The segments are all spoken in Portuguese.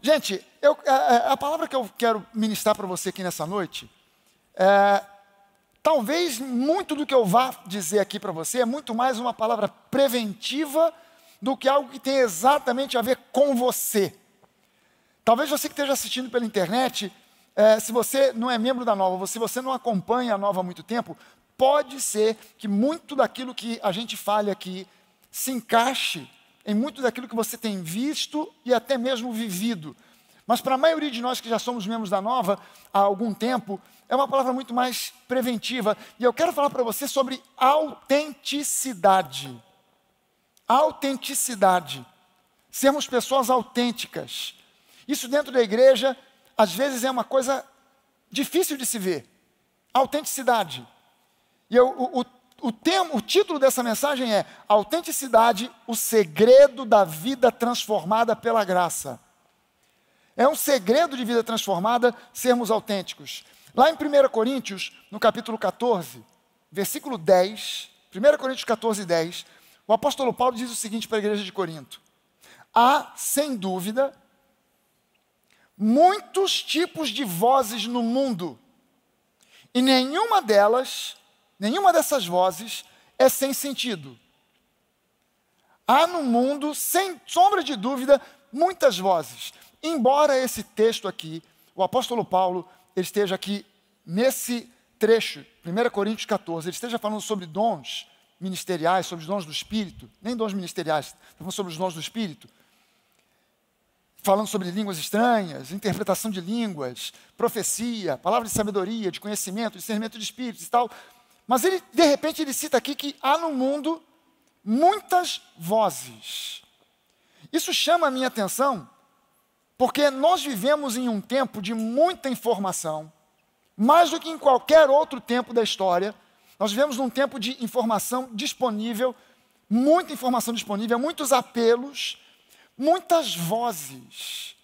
Gente, a palavra que eu quero ministrar para você aqui nessa noite, talvez muito do que eu vá dizer aqui para você é muito mais uma palavra preventiva do que algo que tem exatamente a ver com você. Talvez você que esteja assistindo pela internet, se você não é membro da Nova, se você não acompanha a Nova há muito tempo, pode ser que muito daquilo que a gente fale aqui se encaixe em muito daquilo que você tem visto e até mesmo vivido. Mas para a maioria de nós que já somos membros da Nova há algum tempo, é uma palavra muito mais preventiva. E eu quero falar para você sobre autenticidade. Autenticidade. Sermos pessoas autênticas. Isso dentro da igreja, às vezes é uma coisa difícil de se ver. Autenticidade. E o título dessa mensagem é Autenticidade, o segredo da vida transformada pela graça. É um segredo de vida transformada sermos autênticos. Lá em 1 Coríntios, no capítulo 14, versículo 10, 1 Coríntios 14, 10, o apóstolo Paulo diz o seguinte para a igreja de Corinto: há, sem dúvida, muitos tipos de vozes no mundo, e nenhuma dessas vozes é sem sentido. Há no mundo, sem sombra de dúvida, muitas vozes. Embora esse texto aqui, o apóstolo Paulo, ele esteja aqui nesse trecho, 1 Coríntios 14, ele esteja falando sobre dons ministeriais, sobre os dons do Espírito, nem dons ministeriais, falando sobre os dons do Espírito, falando sobre línguas estranhas, interpretação de línguas, profecia, palavra de sabedoria, de conhecimento, discernimento de espíritos e tal. Mas ele, de repente, ele cita aqui que há no mundo muitas vozes. Isso chama a minha atenção, porque nós vivemos em um tempo de muita informação, mais do que em qualquer outro tempo da história. Nós vivemos num tempo de informação disponível, muita informação disponível, muitos apelos, muitas vozes.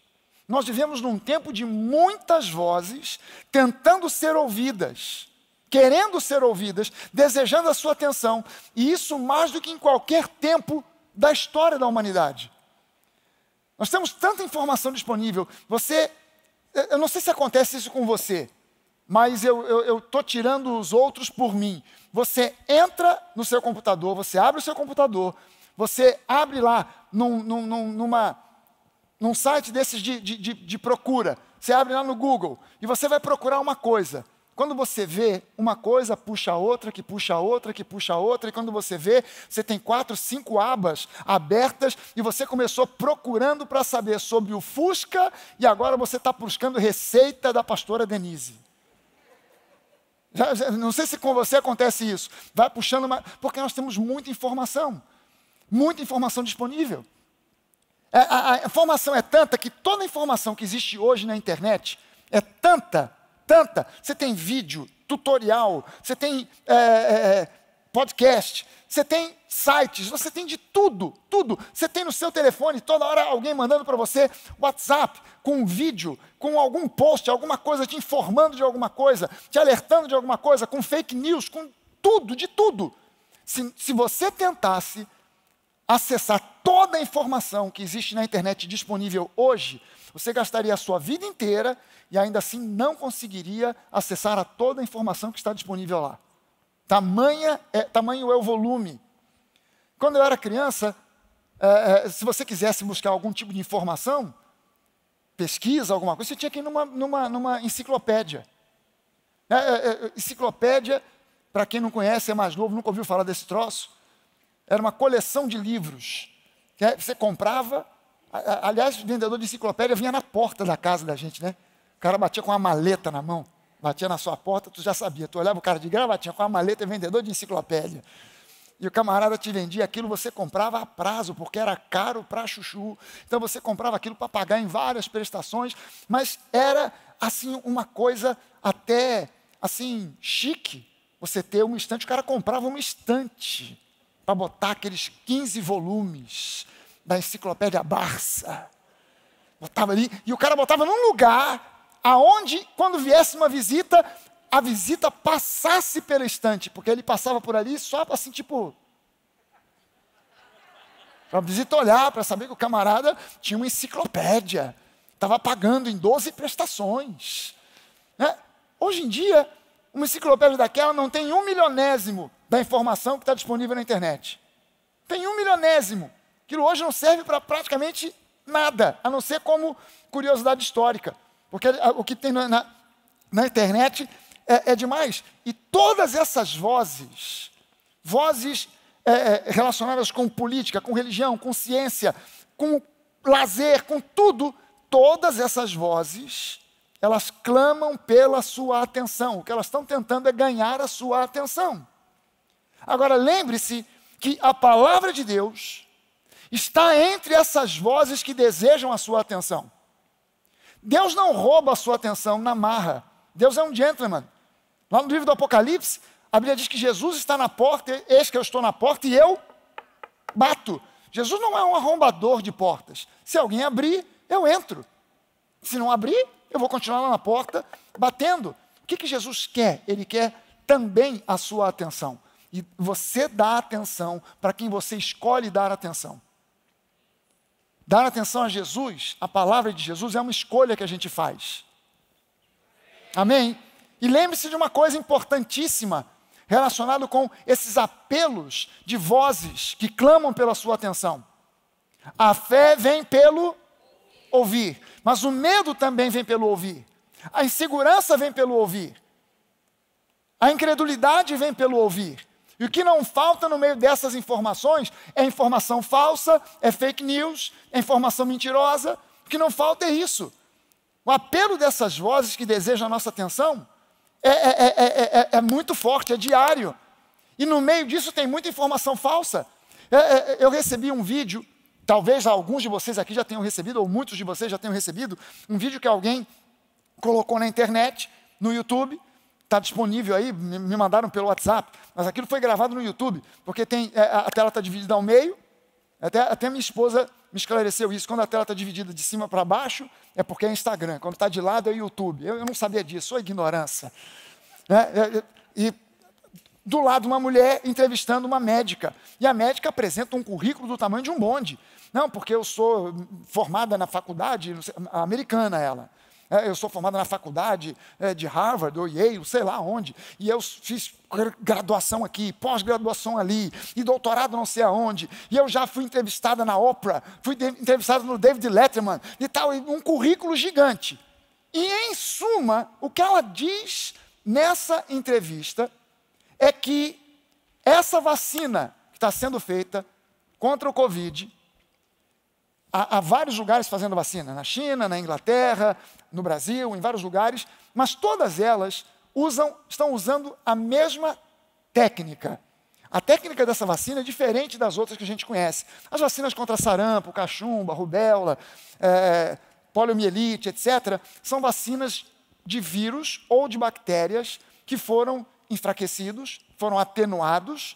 Nós vivemos num tempo de muitas vozes tentando ser ouvidas, querendo ser ouvidas, desejando a sua atenção, e isso mais do que em qualquer tempo da história da humanidade. Nós temos tanta informação disponível. Eu não sei se acontece isso com você, mas eu estou tirando os outros por mim. Você entra no seu computador, você abre o seu computador, você abre lá num site desses de procura, você abre lá no Google e você vai procurar uma coisa. Quando você vê uma coisa, puxa outra, que puxa outra, que puxa outra, e quando você vê, você tem 4, 5 abas abertas, e você começou procurando para saber sobre o Fusca, e agora você está buscando receita da pastora Denise. Não sei se com você acontece isso. Vai puxando, porque nós temos muita informação disponível. A informação é tanta que toda a informação que existe hoje na internet é tanta. Você tem vídeo, tutorial, você tem podcast, você tem sites, você tem de tudo. Você tem no seu telefone, toda hora alguém mandando para você WhatsApp, com um vídeo, com algum post, alguma coisa te informando de alguma coisa, te alertando de alguma coisa, com fake news, com tudo, de tudo. Se você tentasse acessar toda a informação que existe na internet disponível hoje, você gastaria a sua vida inteira e ainda assim não conseguiria acessar a toda a informação que está disponível lá. Tamanho é o volume. Quando eu era criança, se você quisesse buscar algum tipo de informação, pesquisa, alguma coisa, você tinha que ir numa enciclopédia. Enciclopédia, para quem não conhece, é mais novo, nunca ouviu falar desse troço, era uma coleção de livros. Você comprava, aliás, o vendedor de enciclopédia vinha na porta da casa da gente, né? O cara batia com uma maleta na mão, batia na sua porta, tu já sabia. Tu olhava o cara de gravatinha com uma maleta, vendedor de enciclopédia. E o camarada te vendia aquilo, você comprava a prazo, porque era caro para chuchu. Então você comprava aquilo para pagar em várias prestações, mas era assim uma coisa até assim chique. Você ter uma estante, o cara comprava uma estante para botar aqueles 15 volumes da enciclopédia Barça. Botava ali, e o cara botava num lugar aonde, quando viesse uma visita, a visita passasse pela estante, porque ele passava por ali só assim, tipo, para a visita olhar, para saber que o camarada tinha uma enciclopédia, estava pagando em 12 prestações. Né? Hoje em dia, uma enciclopédia daquela não tem 1/1000º da informação que está disponível na internet. Tem 1/1000º. Aquilo hoje não serve para praticamente nada, a não ser como curiosidade histórica. Porque o que tem na internet é demais. E todas essas vozes relacionadas com política, com religião, com ciência, com lazer, com tudo, todas essas vozes, elas clamam pela sua atenção. O que elas estão tentando é ganhar a sua atenção. Agora, lembre-se que a palavra de Deus está entre essas vozes que desejam a sua atenção. Deus não rouba a sua atenção na marra. Deus é um gentleman. Lá no livro do Apocalipse, a Bíblia diz que Jesus está na porta, eis que eu estou na porta e eu bato. Jesus não é um arrombador de portas. Se alguém abrir, eu entro. Se não abrir, eu vou continuar lá na porta, batendo. O que Jesus quer? Ele quer também a sua atenção. E você dá atenção para quem você escolhe dar atenção. Dar atenção a Jesus, a palavra de Jesus, é uma escolha que a gente faz. Amém? E lembre-se de uma coisa importantíssima, relacionado com esses apelos de vozes que clamam pela sua atenção. A fé vem pelo ouvir, mas o medo também vem pelo ouvir. A insegurança vem pelo ouvir. A incredulidade vem pelo ouvir. E o que não falta no meio dessas informações é informação falsa, é fake news, é informação mentirosa. O que não falta é isso. O apelo dessas vozes que desejam a nossa atenção é muito forte, é diário. E no meio disso tem muita informação falsa. Eu recebi um vídeo, talvez alguns de vocês aqui já tenham recebido, ou muitos de vocês já tenham recebido, um vídeo que alguém colocou na internet, no YouTube. Está disponível aí, me mandaram pelo WhatsApp, mas aquilo foi gravado no YouTube, porque a tela está dividida ao meio, até minha esposa me esclareceu isso, quando a tela está dividida de cima para baixo, é porque é Instagram, quando está de lado é YouTube. Eu não sabia disso, sou ignorância. E do lado uma mulher entrevistando uma médica, e a médica apresenta um currículo do tamanho de um bonde. Não, porque eu sou formada na faculdade americana, ela. Eu sou formada na faculdade de Harvard ou Yale, sei lá onde, e eu fiz graduação aqui, pós-graduação ali, e doutorado não sei aonde, e eu já fui entrevistada na Oprah, fui entrevistada no David Letterman, e tal, um currículo gigante. E, em suma, o que ela diz nessa entrevista é que essa vacina que está sendo feita contra o Covid, há vários lugares fazendo vacina, na China, na Inglaterra, no Brasil, em vários lugares, mas todas elas estão usando a mesma técnica. A técnica dessa vacina é diferente das outras que a gente conhece. As vacinas contra sarampo, cachumba, rubéola, poliomielite, etc., são vacinas de vírus ou de bactérias que foram enfraquecidos, foram atenuados,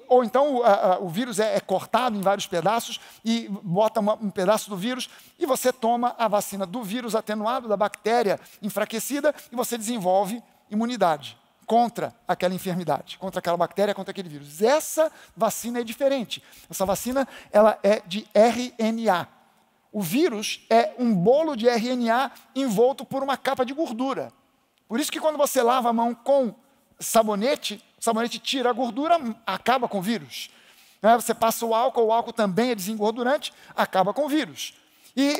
ou então o vírus é cortado em vários pedaços e bota um pedaço do vírus e você toma a vacina do vírus atenuado, da bactéria enfraquecida e você desenvolve imunidade contra aquela enfermidade, contra aquela bactéria, contra aquele vírus. Essa vacina é diferente. Essa vacina ela é de RNA. O vírus é um bolo de RNA envolto por uma capa de gordura. Por isso que quando você lava a mão com sabonete, o sabonete tira a gordura, acaba com o vírus. Você passa o álcool também é desengordurante, acaba com o vírus. E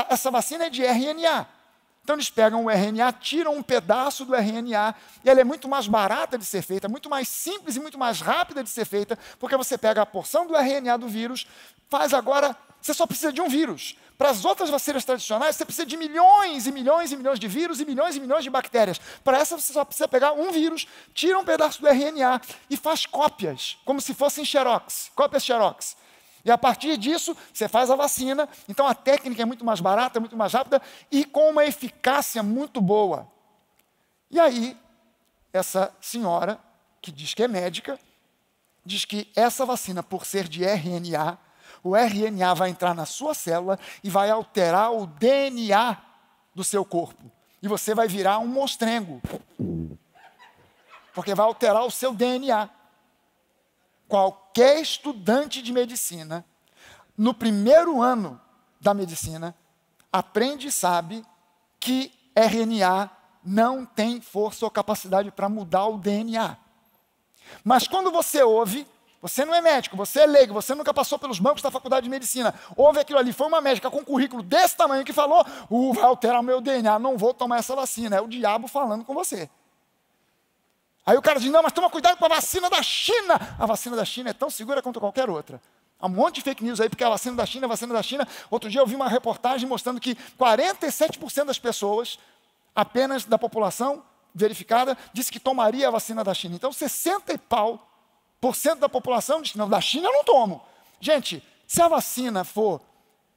essa vacina é de RNA. Então eles pegam o RNA, tiram um pedaço do RNA, e ela é muito mais barata de ser feita, muito mais simples e muito mais rápida de ser feita, porque você pega a porção do RNA do vírus, faz agora, você só precisa de um vírus. Para as outras vacinas tradicionais, você precisa de milhões e milhões e milhões de vírus e milhões de bactérias. Para essa, você só precisa pegar um vírus, tira um pedaço do RNA e faz cópias, como se fossem xerox, cópias xerox. E a partir disso, você faz a vacina. Então, a técnica é muito mais barata, muito mais rápida e com uma eficácia muito boa. E aí, essa senhora, que diz que é médica, diz que essa vacina, por ser de RNA, o RNA vai entrar na sua célula e vai alterar o DNA do seu corpo. E você vai virar um monstrengo. Porque vai alterar o seu DNA. Qualquer estudante de medicina, no primeiro ano da medicina, aprende e sabe que RNA não tem força ou capacidade para mudar o DNA. Mas quando você ouve, você não é médico, você é leigo, você nunca passou pelos bancos da faculdade de medicina, ouve aquilo ali, foi uma médica com um currículo desse tamanho que falou, vai alterar o meu DNA, não vou tomar essa vacina, é o diabo falando com você. Aí o cara diz, não, mas toma cuidado com a vacina da China. A vacina da China é tão segura quanto qualquer outra. Há um monte de fake news aí, porque a vacina da China, a vacina da China. Outro dia eu vi uma reportagem mostrando que 47% das pessoas, apenas da população verificada, disse que tomaria a vacina da China. Então 60 e pau por cento da população diz, não, da China eu não tomo. Gente, se a vacina for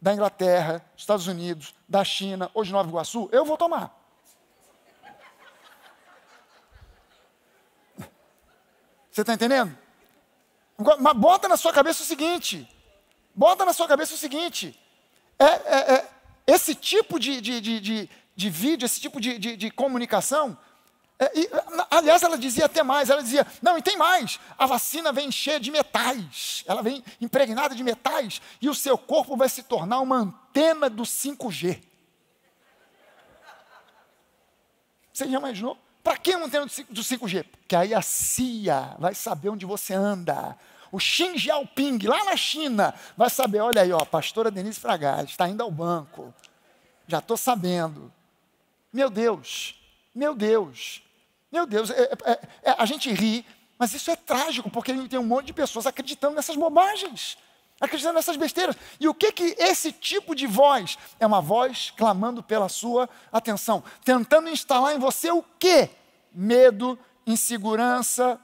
da Inglaterra, dos Estados Unidos, da China ou de Nova Iguaçu, eu vou tomar. Você está entendendo? Mas bota na sua cabeça o seguinte, esse tipo de vídeo, esse tipo de comunicação, aliás, ela dizia até mais, ela dizia, não, e tem mais, a vacina vem cheia de metais, ela vem impregnada de metais, e o seu corpo vai se tornar uma antena do 5G. Você já imaginou? Para que uma antena do 5G? Porque aí a CIA vai saber onde você anda. O Xi Jinping, lá na China, vai saber, olha aí, ó, a pastora Denise Fragaz está indo ao banco. Já estou sabendo. Meu Deus, a gente ri, mas isso é trágico, porque tem um monte de pessoas acreditando nessas bobagens, acreditando nessas besteiras. E o que esse tipo de voz? É uma voz clamando pela sua atenção, tentando instalar em você o quê? Medo, insegurança,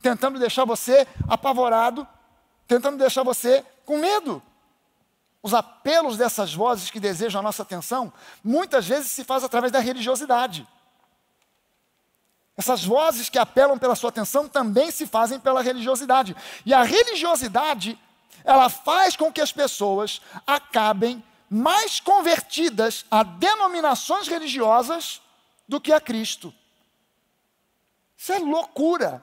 tentando deixar você apavorado, tentando deixar você com medo. Os apelos dessas vozes que desejam a nossa atenção, muitas vezes se faz através da religiosidade. Essas vozes que apelam pela sua atenção também se fazem pela religiosidade. E a religiosidade, ela faz com que as pessoas acabem mais convertidas a denominações religiosas do que a Cristo. Isso é loucura.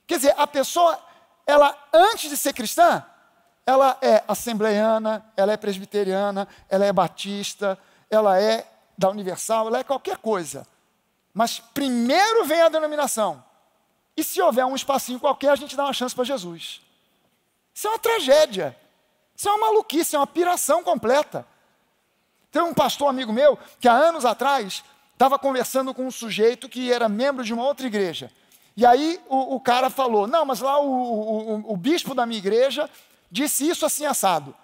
Quer dizer, a pessoa, ela antes de ser cristã, ela é assembleiana, ela é presbiteriana, ela é batista, ela é da Universal, ela é qualquer coisa. Mas primeiro vem a denominação. E se houver um espacinho qualquer, a gente dá uma chance para Jesus. Isso é uma tragédia. Isso é uma maluquice, é uma piração completa. Tem um pastor amigo meu, que há anos atrás, estava conversando com um sujeito que era membro de uma outra igreja. E aí o cara falou, não, mas lá o bispo da minha igreja disse isso assim assado.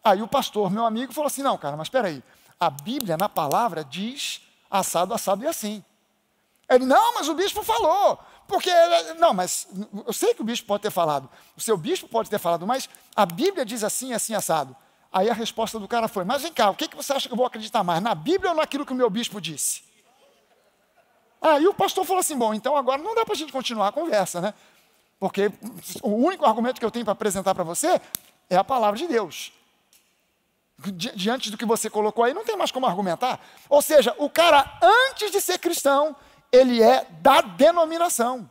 Aí o pastor, meu amigo, falou assim, não, cara, mas espera aí. A Bíblia, na palavra, diz assado, assado e assim. Ele, não, mas o bispo falou. Porque, não, mas eu sei que o bispo pode ter falado. O seu bispo pode ter falado, mas a Bíblia diz assim, assim, assado. Aí a resposta do cara foi, mas vem cá, o que você acha que eu vou acreditar mais? Na Bíblia ou naquilo que o meu bispo disse? Aí o pastor falou assim, bom, então agora não dá para a gente continuar a conversa, né? Porque o único argumento que eu tenho para apresentar para você é a palavra de Deus. Diante do que você colocou aí, não tem mais como argumentar. Ou seja, o cara, antes de ser cristão, ele é da denominação.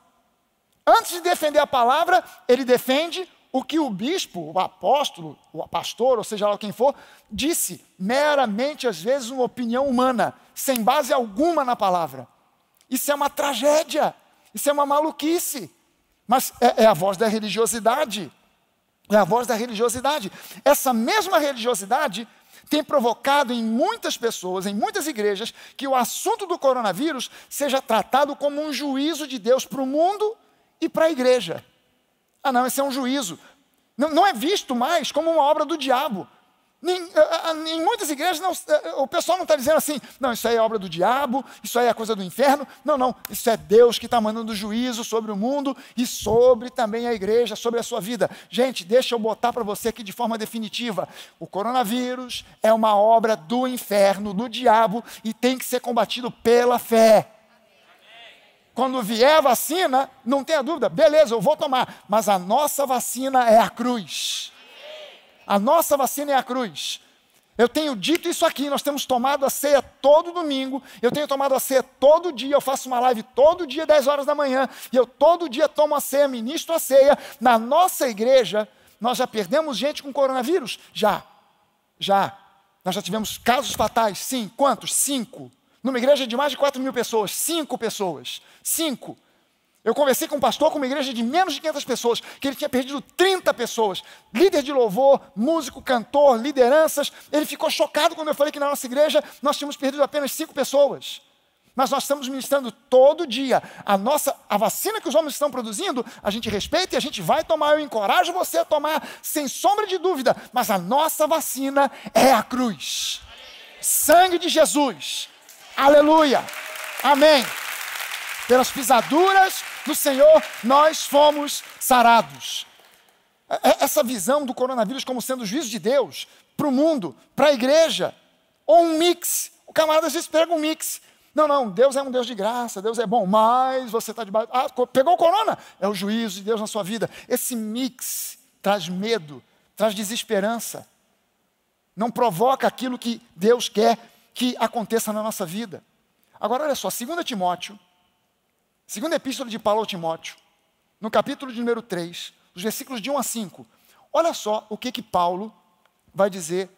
Antes de defender a palavra, ele defende o que o bispo, o apóstolo, o pastor, ou seja lá quem for, disse, meramente, às vezes, uma opinião humana, sem base alguma na palavra. Isso é uma tragédia, isso é uma maluquice, mas é a voz da religiosidade, é a voz da religiosidade. Essa mesma religiosidade tem provocado em muitas pessoas, em muitas igrejas, que o assunto do coronavírus seja tratado como um juízo de Deus para o mundo e para a igreja. Ah não, esse é um juízo. Não é visto mais como uma obra do diabo. Em muitas igrejas, o pessoal não está dizendo assim, não, isso aí é obra do diabo, isso aí é coisa do inferno. Não, isso é Deus que está mandando juízo sobre o mundo e sobre também a igreja, sobre a sua vida. Gente, deixa eu botar para você aqui de forma definitiva. O coronavírus é uma obra do inferno, do diabo, e tem que ser combatido pela fé. Quando vier a vacina, não tenha dúvida, beleza, eu vou tomar, mas a nossa vacina é a cruz. A nossa vacina é a cruz. Eu tenho dito isso aqui, nós temos tomado a ceia todo domingo, eu tenho tomado a ceia todo dia, eu faço uma live todo dia, 10 horas da manhã, e eu todo dia tomo a ceia, ministro a ceia. Na nossa igreja, nós já perdemos gente com coronavírus? Já. Nós já tivemos casos fatais, sim. Quantos? 5. Numa igreja de mais de 4.000 pessoas, 5 pessoas. 5. Eu conversei com um pastor com uma igreja de menos de 500 pessoas, que ele tinha perdido 30 pessoas. Líder de louvor, músico, cantor, lideranças. Ele ficou chocado quando eu falei que na nossa igreja nós tínhamos perdido apenas 5 pessoas. Mas nós estamos ministrando todo dia. A vacina que os homens estão produzindo, a gente respeita e a gente vai tomar. Eu encorajo você a tomar, sem sombra de dúvida. Mas a nossa vacina é a cruz. Sangue de Jesus. Aleluia. Amém. Pelas pisaduras do Senhor, nós fomos sarados. Essa visão do coronavírus como sendo o juízo de Deus para o mundo, para a igreja, ou um mix. O camarada às vezes pega um mix. Não, Deus é um Deus de graça, Deus é bom, mas você está debaixo. Pegou o corona? É o juízo de Deus na sua vida. Esse mix traz medo, traz desesperança. Não provoca aquilo que Deus quer que aconteça na nossa vida. Agora, olha só, 2 Timóteo, segunda epístola de Paulo ao Timóteo, no capítulo de número 3, os versículos de 1 a 5. Olha só o que Paulo vai dizer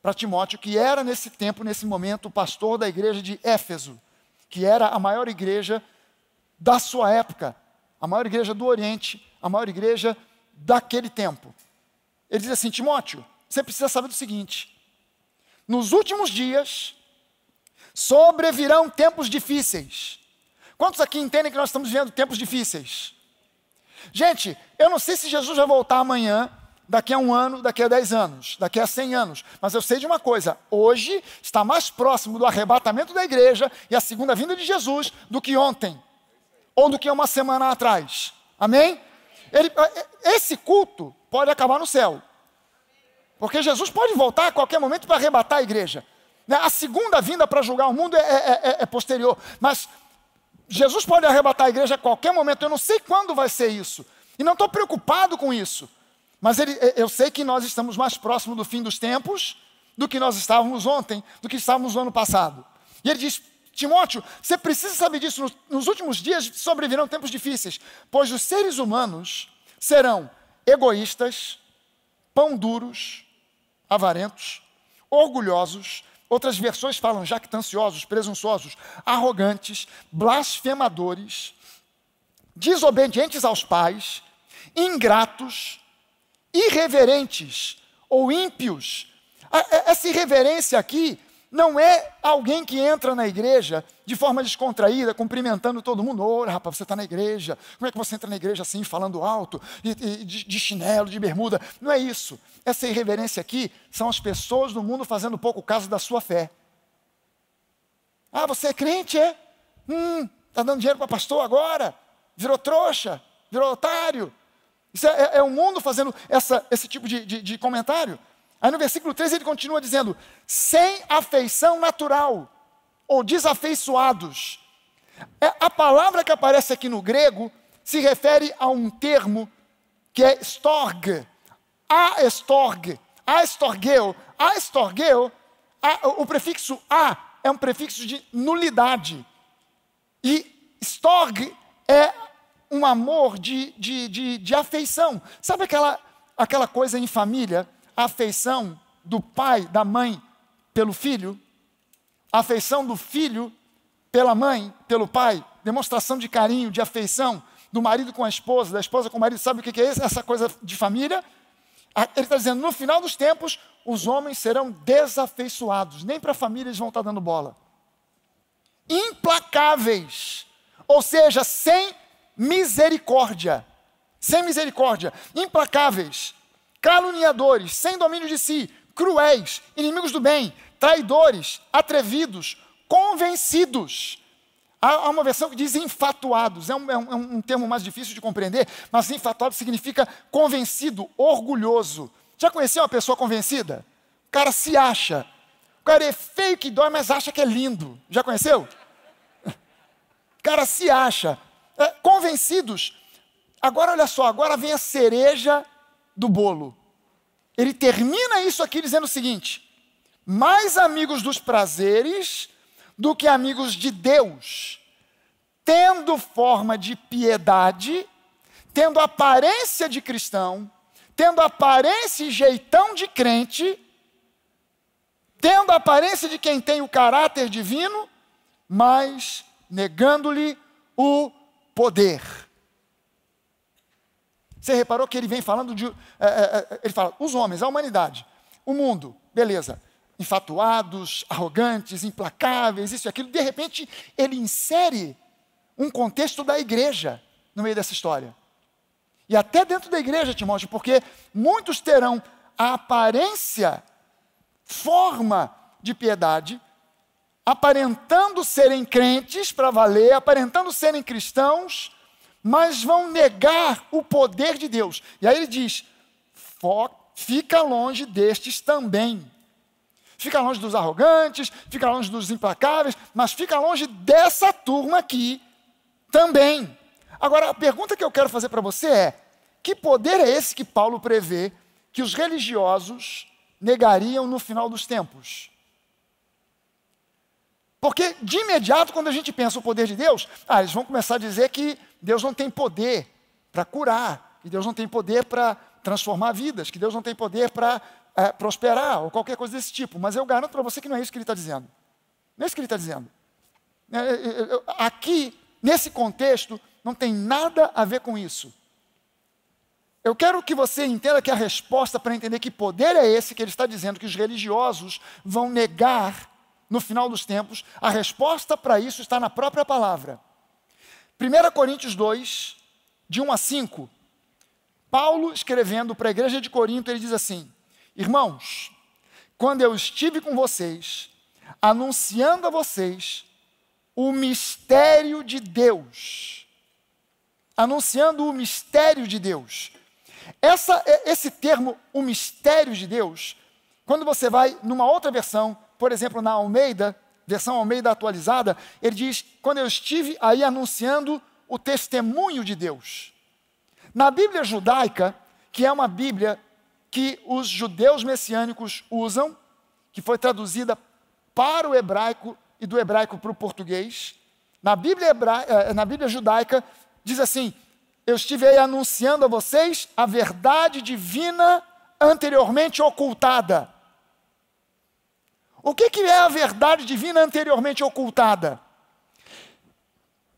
para Timóteo, que era nesse tempo, nesse momento, o pastor da igreja de Éfeso, que era a maior igreja da sua época, a maior igreja do Oriente, a maior igreja daquele tempo. Ele diz assim: Timóteo, você precisa saber do seguinte: nos últimos dias sobrevirão tempos difíceis. Quantos aqui entendem que nós estamos vivendo tempos difíceis? Gente, eu não sei se Jesus vai voltar amanhã, daqui a 1 ano, daqui a 10 anos, daqui a 100 anos. Mas eu sei de uma coisa: hoje está mais próximo do arrebatamento da igreja e a segunda vinda de Jesus do que ontem, ou do que uma semana atrás. Amém? Esse culto pode acabar no céu, porque Jesus pode voltar a qualquer momento para arrebatar a igreja. A segunda vinda para julgar o mundo é posterior, mas Jesus pode arrebatar a igreja a qualquer momento. Eu não sei quando vai ser isso, e não estou preocupado com isso. Mas eu sei que nós estamos mais próximos do fim dos tempos do que nós estávamos ontem, do que estávamos no ano passado. E ele diz: Timóteo, você precisa saber disso. Nos últimos dias sobrevirão tempos difíceis, pois os seres humanos serão egoístas, pão duros, avarentos, orgulhosos. Outras versões falam jactanciosos, presunçosos, arrogantes, blasfemadores, desobedientes aos pais, ingratos, irreverentes ou ímpios. Essa irreverência aqui não é alguém que entra na igreja de forma descontraída, cumprimentando todo mundo. Ora, rapaz, você está na igreja. Como é que você entra na igreja assim, falando alto, de chinelo, de bermuda? Não é isso. Essa irreverência aqui são as pessoas do mundo fazendo pouco caso da sua fé. Ah, você é crente, é? Está dando dinheiro para pastor agora? Virou trouxa? Virou otário? Isso é o mundo fazendo esse tipo de comentário. Aí no versículo 3 ele continua dizendo: sem afeição natural, ou desafeiçoados. A palavra que aparece aqui no grego se refere a um termo que é storge, aestorgeu. O prefixo a é um prefixo de nulidade. E storge é um amor de afeição. Sabe aquela coisa em família? A afeição do pai, da mãe pelo filho, a afeição do filho pela mãe, pelo pai, demonstração de carinho, de afeição, do marido com a esposa, da esposa com o marido. Sabe o que é isso? Essa coisa de família? Ele está dizendo: no final dos tempos, os homens serão desafeiçoados, nem para a família eles vão estar dando bola. Implacáveis, ou seja, sem misericórdia, implacáveis, caluniadores, sem domínio de si, cruéis, inimigos do bem, traidores, atrevidos, convencidos. Há uma versão que diz infatuados, é um termo mais difícil de compreender, mas infatuado significa convencido, orgulhoso. Já conheceu uma pessoa convencida? O cara se acha, o cara é feio que dói, mas acha que é lindo. Já conheceu? O cara se acha. Convencidos. Agora olha só, agora vem a cereja do bolo. Ele termina isso aqui dizendo o seguinte: mais amigos dos prazeres do que amigos de Deus, tendo forma de piedade, tendo aparência de cristão, tendo aparência e jeitão de crente, tendo a aparência de quem tem o caráter divino, mas negando-lhe o poder. Você reparou que ele vem falando de... ele fala, os homens, a humanidade, o mundo, beleza, infatuados, arrogantes, implacáveis, isso e aquilo. De repente, ele insere um contexto da igreja no meio dessa história. E até dentro da igreja, Timóteo, porque muitos terão a aparência, forma de piedade, aparentando serem crentes para valer, aparentando serem cristãos, mas vão negar o poder de Deus. E aí ele diz, fica longe destes também. Fica longe dos arrogantes, fica longe dos implacáveis, mas fica longe dessa turma aqui também. Agora, a pergunta que eu quero fazer para você é, que poder é esse que Paulo prevê que os religiosos negariam no final dos tempos? Porque, de imediato, quando a gente pensa o poder de Deus, eles vão começar a dizer que Deus não tem poder para curar, que Deus não tem poder para transformar vidas, que Deus não tem poder para prosperar, ou qualquer coisa desse tipo. Mas eu garanto para você que não é isso que ele está dizendo. Não é isso que ele está dizendo. Aqui, nesse contexto, não tem nada a ver com isso. Eu quero que você entenda que a resposta para entender que poder é esse que ele está dizendo, que os religiosos vão negar no final dos tempos, a resposta para isso está na própria palavra. 1 Coríntios 2, de 1 a 5, Paulo escrevendo para a igreja de Corinto, ele diz assim, irmãos, quando eu estive com vocês, anunciando a vocês o mistério de Deus, anunciando o mistério de Deus. Esse termo, o mistério de Deus, quando você vai numa outra versão, por exemplo, na Almeida, versão Almeida atualizada, ele diz, quando eu estive aí anunciando o testemunho de Deus. Na Bíblia judaica, que é uma Bíblia que os judeus messiânicos usam, que foi traduzida para o hebraico e do hebraico para o português, na Bíblia judaica, diz assim, eu estive aí anunciando a vocês a verdade divina anteriormente ocultada. O que é a verdade divina anteriormente ocultada?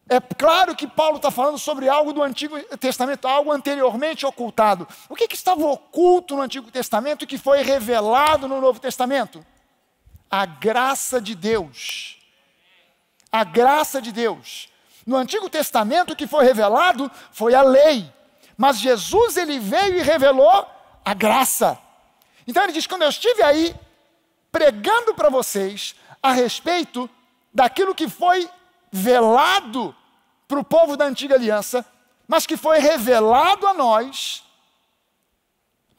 É claro que Paulo está falando sobre algo do Antigo Testamento, algo anteriormente ocultado. O que estava oculto no Antigo Testamento e que foi revelado no Novo Testamento? A graça de Deus. A graça de Deus. No Antigo Testamento o que foi revelado foi a lei. Mas Jesus, ele veio e revelou a graça. Então ele diz, quando eu estive aí, pregando para vocês a respeito daquilo que foi velado para o povo da antiga aliança, mas que foi revelado a nós.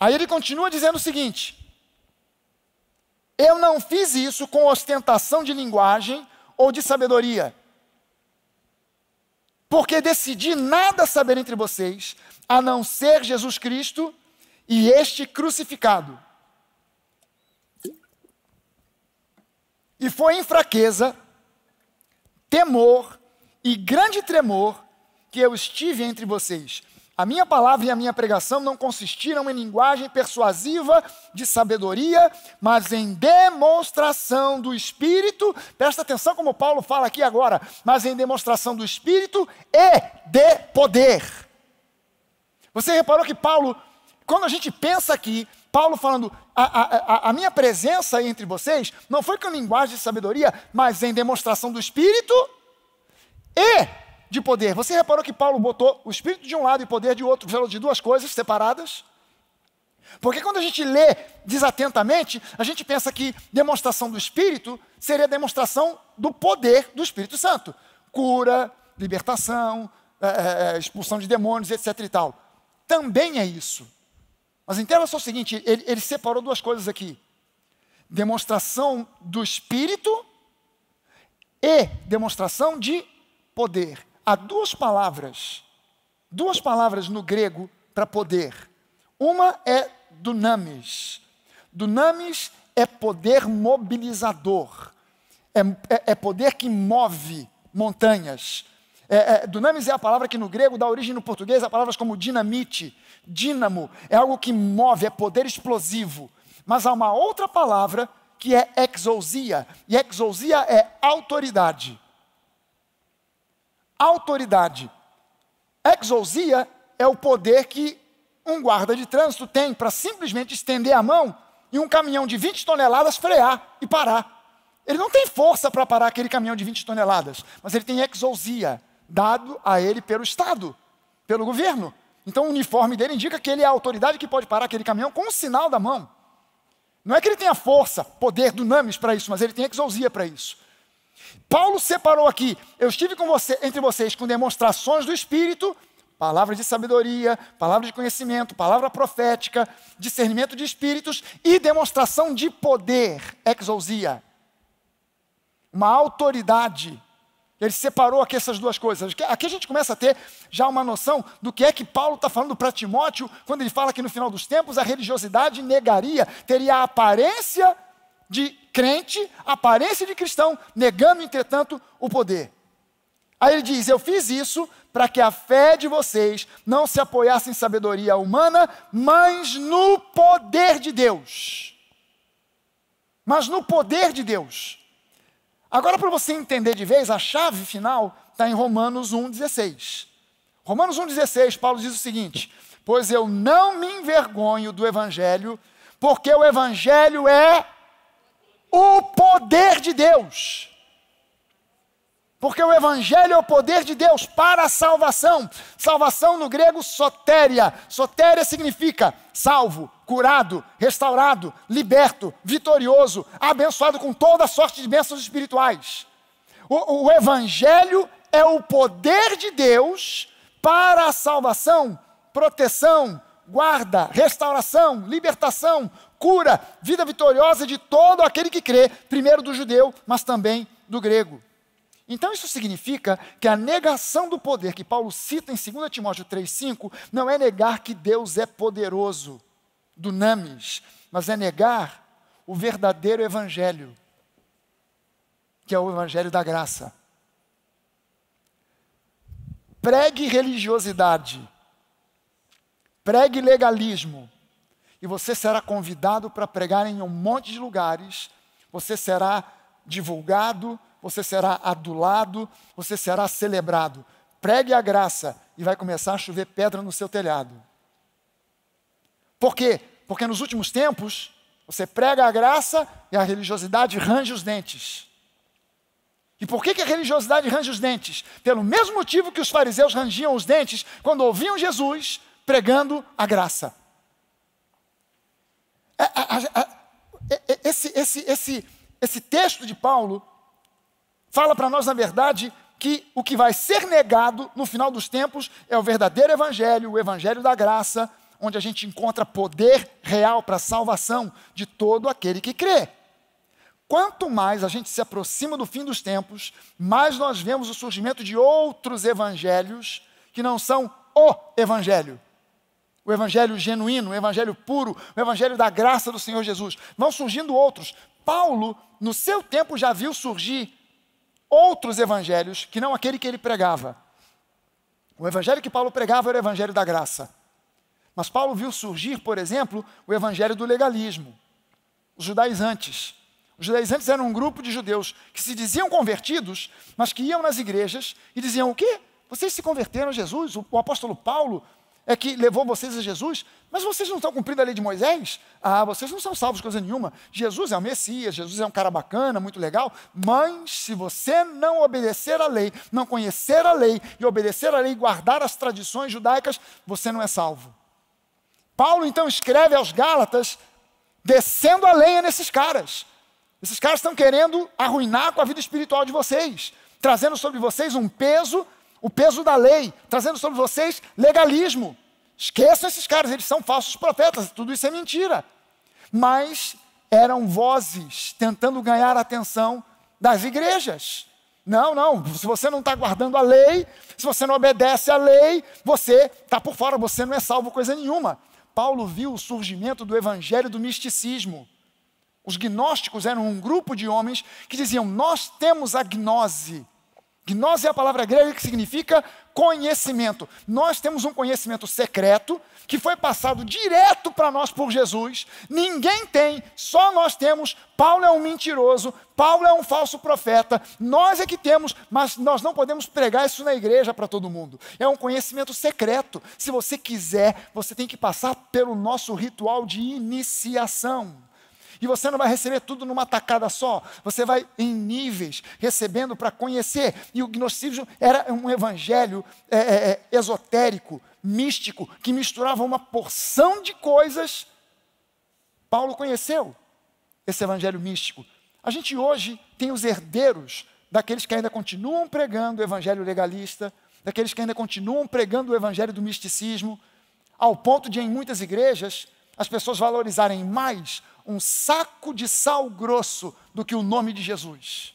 Aí ele continua dizendo o seguinte, eu não fiz isso com ostentação de linguagem ou de sabedoria, porque decidi nada saber entre vocês, a não ser Jesus Cristo e este crucificado. E foi em fraqueza, temor e grande tremor que eu estive entre vocês. A minha palavra e a minha pregação não consistiram em linguagem persuasiva de sabedoria, mas em demonstração do Espírito. Presta atenção como Paulo fala aqui agora. Mas em demonstração do Espírito e de poder. Você reparou que Paulo, quando a gente pensa aqui, Paulo falando, a minha presença entre vocês não foi com linguagem de sabedoria, mas em demonstração do Espírito e de poder. Você reparou que Paulo botou o Espírito de um lado e o poder de outro, falou de duas coisas separadas? Porque quando a gente lê desatentamente, a gente pensa que demonstração do Espírito seria demonstração do poder do Espírito Santo. Cura, libertação, expulsão de demônios, etc. e tal. Também é isso. Mas entenda só o seguinte, ele separou duas coisas aqui. Demonstração do Espírito e demonstração de poder. Há duas palavras no grego para poder. Uma é dunamis. Dunamis é poder mobilizador. É poder que move montanhas. Dunamis é a palavra que no grego dá origem no português a palavras como dinamite, dínamo. É algo que move, é poder explosivo. Mas há uma outra palavra que é exousia. E exousia é autoridade. Autoridade. Exousia é o poder que um guarda de trânsito tem para simplesmente estender a mão e um caminhão de 20 toneladas frear e parar. Ele não tem força para parar aquele caminhão de 20 toneladas, mas ele tem exousia, dado a ele pelo Estado, pelo governo. Então o uniforme dele indica que ele é a autoridade que pode parar aquele caminhão com um sinal da mão. Não é que ele tenha força, poder, dunamis para isso, mas ele tem exousia para isso. Paulo separou aqui, eu estive entre vocês com demonstrações do Espírito, palavras de sabedoria, palavra de conhecimento, palavra profética, discernimento de espíritos e demonstração de poder, exousia. Uma autoridade. Ele separou aqui essas duas coisas. Aqui a gente começa a ter já uma noção do que é que Paulo está falando para Timóteo, quando ele fala que no final dos tempos a religiosidade negaria, teria a aparência de crente, a aparência de cristão, negando, entretanto, o poder. Aí ele diz, eu fiz isso para que a fé de vocês não se apoiasse em sabedoria humana, mas no poder de Deus. Mas no poder de Deus. Agora, para você entender de vez, a chave final está em Romanos 1,16. Romanos 1,16, Paulo diz o seguinte, pois eu não me envergonho do Evangelho, porque o Evangelho é o poder de Deus. Porque o Evangelho é o poder de Deus para a salvação. Salvação no grego, sotéria. Sotéria significa salvo, curado, restaurado, liberto, vitorioso, abençoado com toda sorte de bênçãos espirituais. O Evangelho é o poder de Deus para a salvação, proteção, guarda, restauração, libertação, cura, vida vitoriosa de todo aquele que crê, primeiro do judeu, mas também do grego. Então isso significa que a negação do poder que Paulo cita em 2 Timóteo 3,5 não é negar que Deus é poderoso, dunamis, mas é negar o verdadeiro evangelho, que é o evangelho da graça. Pregue religiosidade, pregue legalismo, e você será convidado para pregar em um monte de lugares, você será divulgado, você será adulado, você será celebrado. Pregue a graça e vai começar a chover pedra no seu telhado. Por quê? Porque nos últimos tempos, você prega a graça e a religiosidade range os dentes. E por que a religiosidade range os dentes? Pelo mesmo motivo que os fariseus rangiam os dentes quando ouviam Jesus pregando a graça. Esse texto de Paulo fala para nós, na verdade, que o que vai ser negado no final dos tempos é o verdadeiro evangelho, o evangelho da graça, onde a gente encontra poder real para a salvação de todo aquele que crê. Quanto mais a gente se aproxima do fim dos tempos, mais nós vemos o surgimento de outros evangelhos que não são o evangelho. O evangelho genuíno, o evangelho puro, o evangelho da graça do Senhor Jesus. Vão surgindo outros. Paulo, no seu tempo, já viu surgir outros evangelhos que não aquele que ele pregava. O evangelho que Paulo pregava era o evangelho da graça. Mas Paulo viu surgir, por exemplo, o evangelho do legalismo. Os judaizantes. Os judaizantes eram um grupo de judeus que se diziam convertidos, mas que iam nas igrejas e diziam, o quê? Vocês se converteram a Jesus? O apóstolo Paulo é que levou vocês a Jesus? Mas vocês não estão cumprindo a lei de Moisés? Ah, vocês não são salvos coisa nenhuma. Jesus é o Messias, Jesus é um cara bacana, muito legal, mas se você não obedecer a lei, não conhecer a lei e obedecer a lei e guardar as tradições judaicas, você não é salvo. Paulo então escreve aos Gálatas, descendo a lenha nesses caras. Esses caras estão querendo arruinar com a vida espiritual de vocês, trazendo sobre vocês um peso, o peso da lei, trazendo sobre vocês legalismo. Esqueçam esses caras, eles são falsos profetas, tudo isso é mentira. Mas eram vozes tentando ganhar a atenção das igrejas. Não, se você não está guardando a lei, se você não obedece à lei, você está por fora, você não é salvo coisa nenhuma. Paulo viu o surgimento do evangelho do misticismo. Os gnósticos eram um grupo de homens que diziam, nós temos a gnose. Gnose é a palavra grega que significa conhecimento. Nós temos um conhecimento secreto que foi passado direto para nós por Jesus. Ninguém tem, só nós temos. Paulo é um mentiroso, Paulo é um falso profeta. Nós é que temos, mas nós não podemos pregar isso na igreja para todo mundo. É um conhecimento secreto. Se você quiser, você tem que passar pelo nosso ritual de iniciação. E você não vai receber tudo numa tacada só. Você vai em níveis, recebendo para conhecer. E o gnosticismo era um evangelho esotérico, místico, que misturava uma porção de coisas. Paulo conheceu esse evangelho místico. A gente hoje tem os herdeiros daqueles que ainda continuam pregando o evangelho legalista, daqueles que ainda continuam pregando o evangelho do misticismo, ao ponto de, em muitas igrejas, as pessoas valorizarem mais um saco de sal grosso do que o nome de Jesus.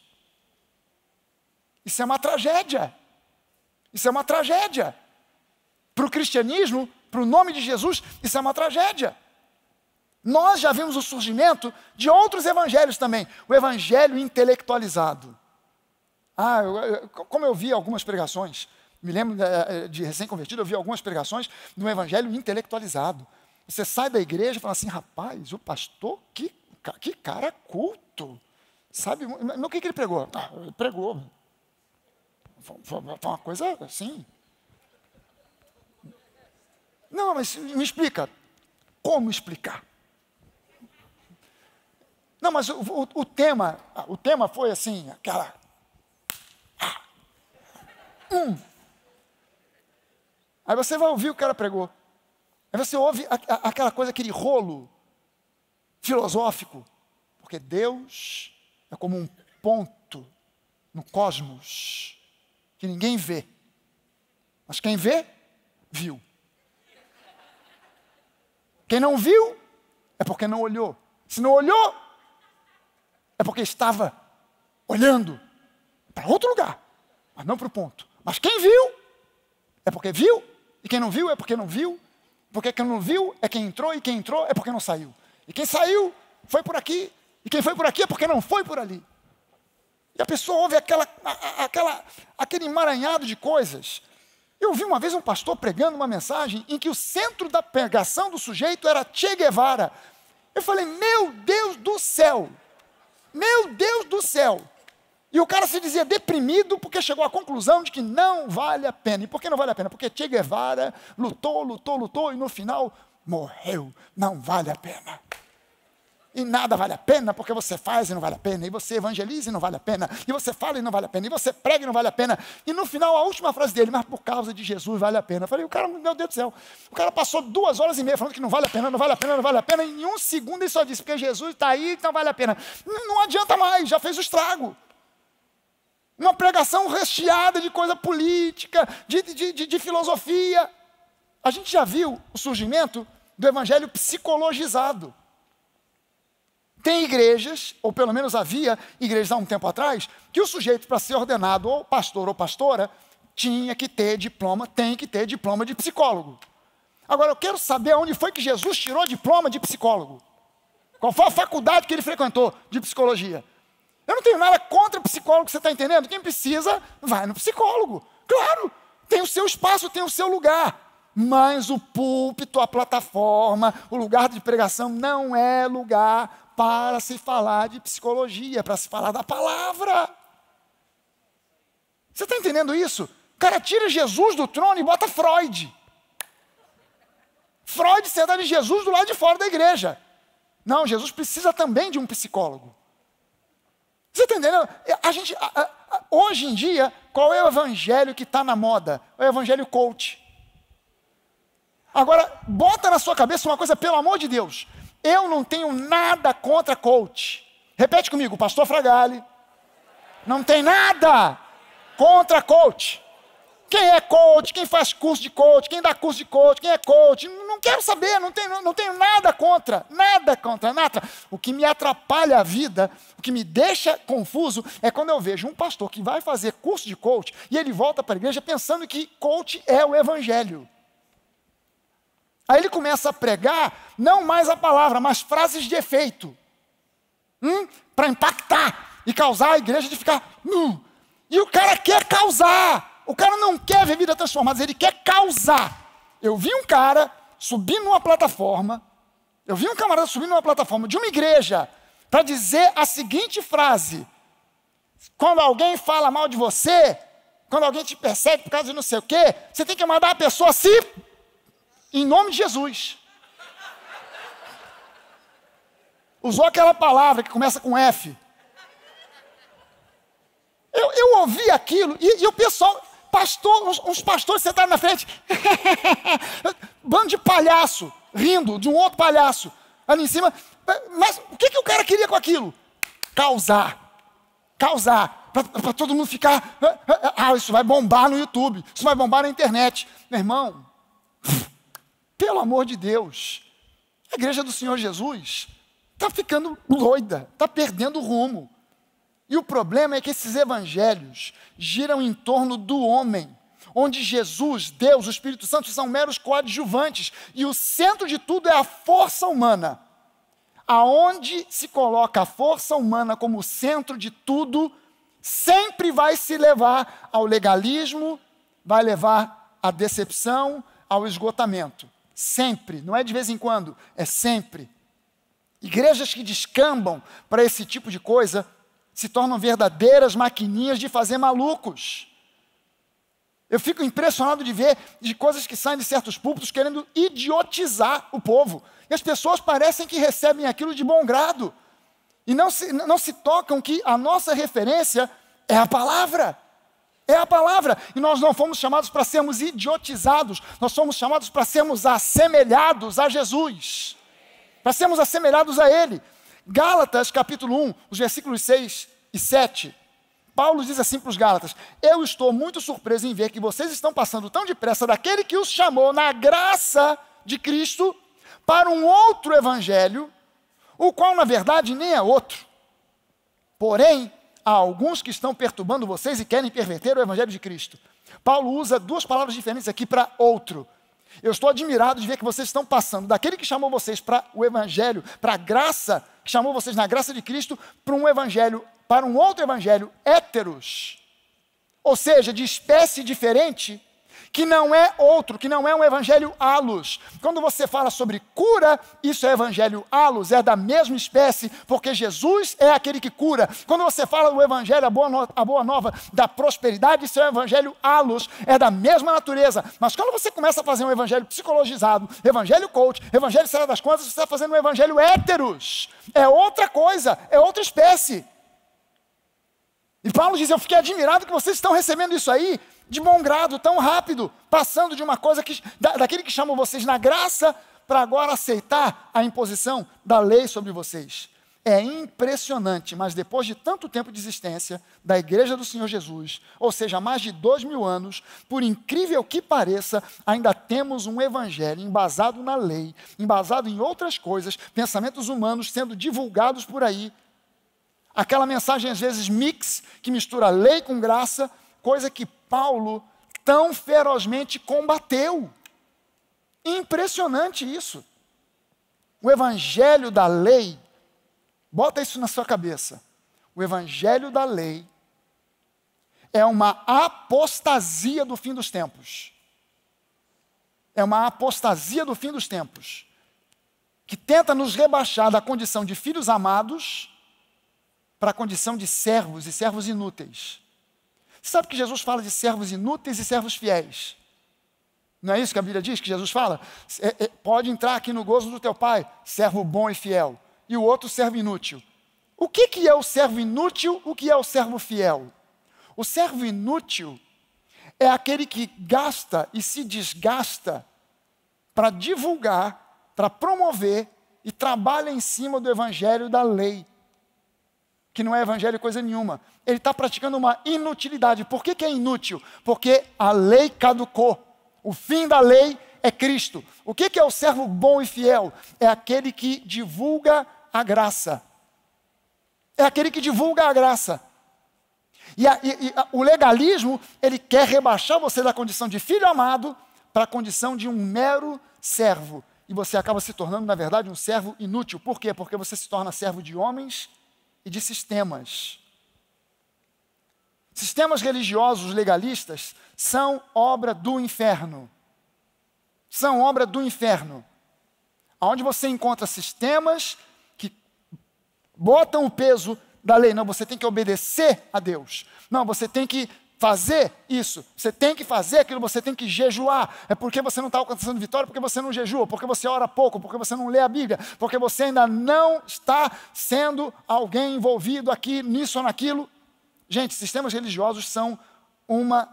Isso é uma tragédia. Isso é uma tragédia. Para o cristianismo, para o nome de Jesus, isso é uma tragédia. Nós já vimos o surgimento de outros evangelhos também. O evangelho intelectualizado. Como eu vi algumas pregações, me lembro de recém-convertido, eu vi algumas pregações de um evangelho intelectualizado. Você sai da igreja e fala assim, rapaz, o pastor, que cara culto. Sabe, mas o que ele pregou? Ele pregou. Foi uma coisa assim. Não, mas me explica. Como explicar? Não, mas o tema foi assim, aquela... Aí você vai ouvir o que o cara pregou. Aí você ouve aquela coisa, aquele rolo filosófico. Porque Deus é como um ponto no cosmos que ninguém vê. Mas quem vê, viu. Quem não viu, é porque não olhou. Se não olhou, é porque estava olhando para outro lugar, mas não para o ponto. Mas quem viu, é porque viu. E quem não viu, é porque não viu. Porque quem não viu é quem entrou, e quem entrou é porque não saiu. E quem saiu foi por aqui, e quem foi por aqui é porque não foi por ali. E a pessoa ouve aquele emaranhado de coisas. Eu vi uma vez um pastor pregando uma mensagem em que o centro da pregação do sujeito era Che Guevara. Eu falei, meu Deus do céu! Meu Deus do céu! E o cara se dizia deprimido porque chegou à conclusão de que não vale a pena. E por que não vale a pena? Porque Che Guevara lutou e no final morreu. Não vale a pena. E nada vale a pena porque você faz e não vale a pena. E você evangeliza e não vale a pena. E você fala e não vale a pena. E você prega e não vale a pena. E no final a última frase dele, mas por causa de Jesus vale a pena. Eu falei, o cara, meu Deus do céu. O cara passou 2 horas e meia falando que não vale a pena, não vale a pena, não vale a pena. E em um segundo ele só disse, porque Jesus está aí, então vale a pena. Não adianta mais, já fez o estrago. Uma pregação recheada de coisa política, de filosofia. A gente já viu o surgimento do evangelho psicologizado. Tem igrejas, ou pelo menos havia igrejas há um tempo atrás, que o sujeito, para ser ordenado ou pastor ou pastora, tem que ter diploma de psicólogo. Agora, eu quero saber onde foi que Jesus tirou diploma de psicólogo. Qual foi a faculdade que ele frequentou de psicologia? Eu não tenho nada contra psicólogo, você está entendendo? Quem precisa, vai no psicólogo. Claro, tem o seu espaço, tem o seu lugar. Mas o púlpito, a plataforma, o lugar de pregação não é lugar para se falar de psicologia, para se falar da palavra. Você está entendendo isso? O cara tira Jesus do trono e bota Freud. Freud senta de Jesus do lado de fora da igreja. Não, Jesus precisa também de um psicólogo. Você está entendendo? Hoje em dia, qual é o evangelho que está na moda? É o evangelho coach. Agora, bota na sua cabeça uma coisa, pelo amor de Deus. Eu não tenho nada contra coach. Repete comigo, pastor Fragale. Não tem nada contra coach. Quem é coach, quem faz curso de coach, quem dá curso de coach, quem é coach, não quero saber, não tenho nada contra, nada. O que me atrapalha a vida, o que me deixa confuso, é quando eu vejo um pastor que vai fazer curso de coach e ele volta para a igreja pensando que coach é o evangelho. Aí ele começa a pregar, não mais a palavra, mas frases de efeito, para impactar e causar a igreja de ficar... E o cara quer causar. O cara não quer ver vida transformada, ele quer causar. Eu vi um cara subir numa plataforma, eu vi um camarada subir numa plataforma de uma igreja para dizer a seguinte frase: quando alguém fala mal de você, quando alguém te persegue por causa de não sei o quê, você tem que mandar a pessoa assim, em nome de Jesus. Usou aquela palavra que começa com F. Eu ouvi aquilo e o pessoal, uns pastores sentaram na frente, bando de palhaço, rindo de um outro palhaço, ali em cima. Mas o que o cara queria com aquilo? Causar, para todo mundo ficar, isso vai bombar no YouTube, isso vai bombar na internet. Meu irmão, pelo amor de Deus, a igreja do Senhor Jesus está ficando doida, está perdendo o rumo. E o problema é que esses evangelhos giram em torno do homem, onde Jesus, Deus, o Espírito Santo são meros coadjuvantes, e o centro de tudo é a força humana. Aonde se coloca a força humana como centro de tudo, sempre vai se levar ao legalismo, vai levar à decepção, ao esgotamento. Sempre, não é de vez em quando, é sempre. Igrejas que descambam para esse tipo de coisa se tornam verdadeiras maquininhas de fazer malucos. Eu fico impressionado de ver de coisas que saem de certos púlpitos querendo idiotizar o povo. E as pessoas parecem que recebem aquilo de bom grado. E não se tocam que a nossa referência é a palavra. É a palavra. E nós não fomos chamados para sermos idiotizados. Nós fomos chamados para sermos assemelhados a Jesus. Para sermos assemelhados a Ele. Gálatas, capítulo 1, os versículos 6 e 7. Paulo diz assim para os Gálatas: eu estou muito surpreso em ver que vocês estão passando tão depressa daquele que os chamou na graça de Cristo para um outro evangelho, o qual na verdade nem é outro. Porém, há alguns que estão perturbando vocês e querem perverter o evangelho de Cristo. Paulo usa duas palavras diferentes aqui para outro. Eu estou admirado de ver que vocês estão passando daquele que chamou vocês para o evangelho, para a graça, que chamou vocês na graça de Cristo, para um evangelho, para um outro evangelho, héteros. Ou seja, de espécie diferente, que não é outro, que não é um evangelho alus. Quando você fala sobre cura, isso é evangelho alus, é da mesma espécie, porque Jesus é aquele que cura. Quando você fala do evangelho, a boa nova da prosperidade, isso é um evangelho alus, é da mesma natureza. Mas quando você começa a fazer um evangelho psicologizado, evangelho coach, evangelho será das contas, você está fazendo um evangelho héteros. É outra coisa, é outra espécie. E Paulo diz: eu fiquei admirado que vocês estão recebendo isso aí de bom grado, tão rápido, passando de uma coisa daquele que chamou vocês na graça, para agora aceitar a imposição da lei sobre vocês. É impressionante, mas depois de tanto tempo de existência da igreja do Senhor Jesus, ou seja, mais de 2000 anos, por incrível que pareça, ainda temos um evangelho embasado na lei, embasado em outras coisas, pensamentos humanos sendo divulgados por aí. Aquela mensagem, às vezes, mix, que mistura lei com graça, coisa que Paulo tão ferozmente combateu. Impressionante isso. O evangelho da lei, bota isso na sua cabeça. O evangelho da lei é uma apostasia do fim dos tempos. É uma apostasia do fim dos tempos, que tenta nos rebaixar da condição de filhos amados para a condição de servos e servos inúteis. Você sabe que Jesus fala de servos inúteis e servos fiéis? Não é isso que a Bíblia diz, que Jesus fala? Pode entrar aqui no gozo do teu pai, servo bom e fiel. E o outro, servo inútil. O que é o servo inútil? O que é o servo fiel? O servo inútil é aquele que gasta e se desgasta para divulgar, para promover e trabalha em cima do evangelho da lei, que não é evangelho coisa nenhuma. Ele está praticando uma inutilidade. Por que é inútil? Porque a lei caducou. O fim da lei é Cristo. O que é o servo bom e fiel? É aquele que divulga a graça. É aquele que divulga a graça. O legalismo, ele quer rebaixar você da condição de filho amado para a condição de um mero servo. E você acaba se tornando, na verdade, um servo inútil. Por quê? Porque você se torna servo de homens e de sistemas. sistemas religiosos legalistas são obra do inferno. São obra do inferno. Onde você encontra sistemas que botam o peso da lei. Não, você tem que obedecer a Deus. Não, você tem que fazer isso. Você tem que fazer aquilo, você tem que jejuar. É porque você não está alcançando vitória, porque você não jejua, porque você ora pouco, porque você não lê a Bíblia, porque você ainda não está sendo alguém envolvido aqui, nisso ou naquilo. Gente, sistemas religiosos são uma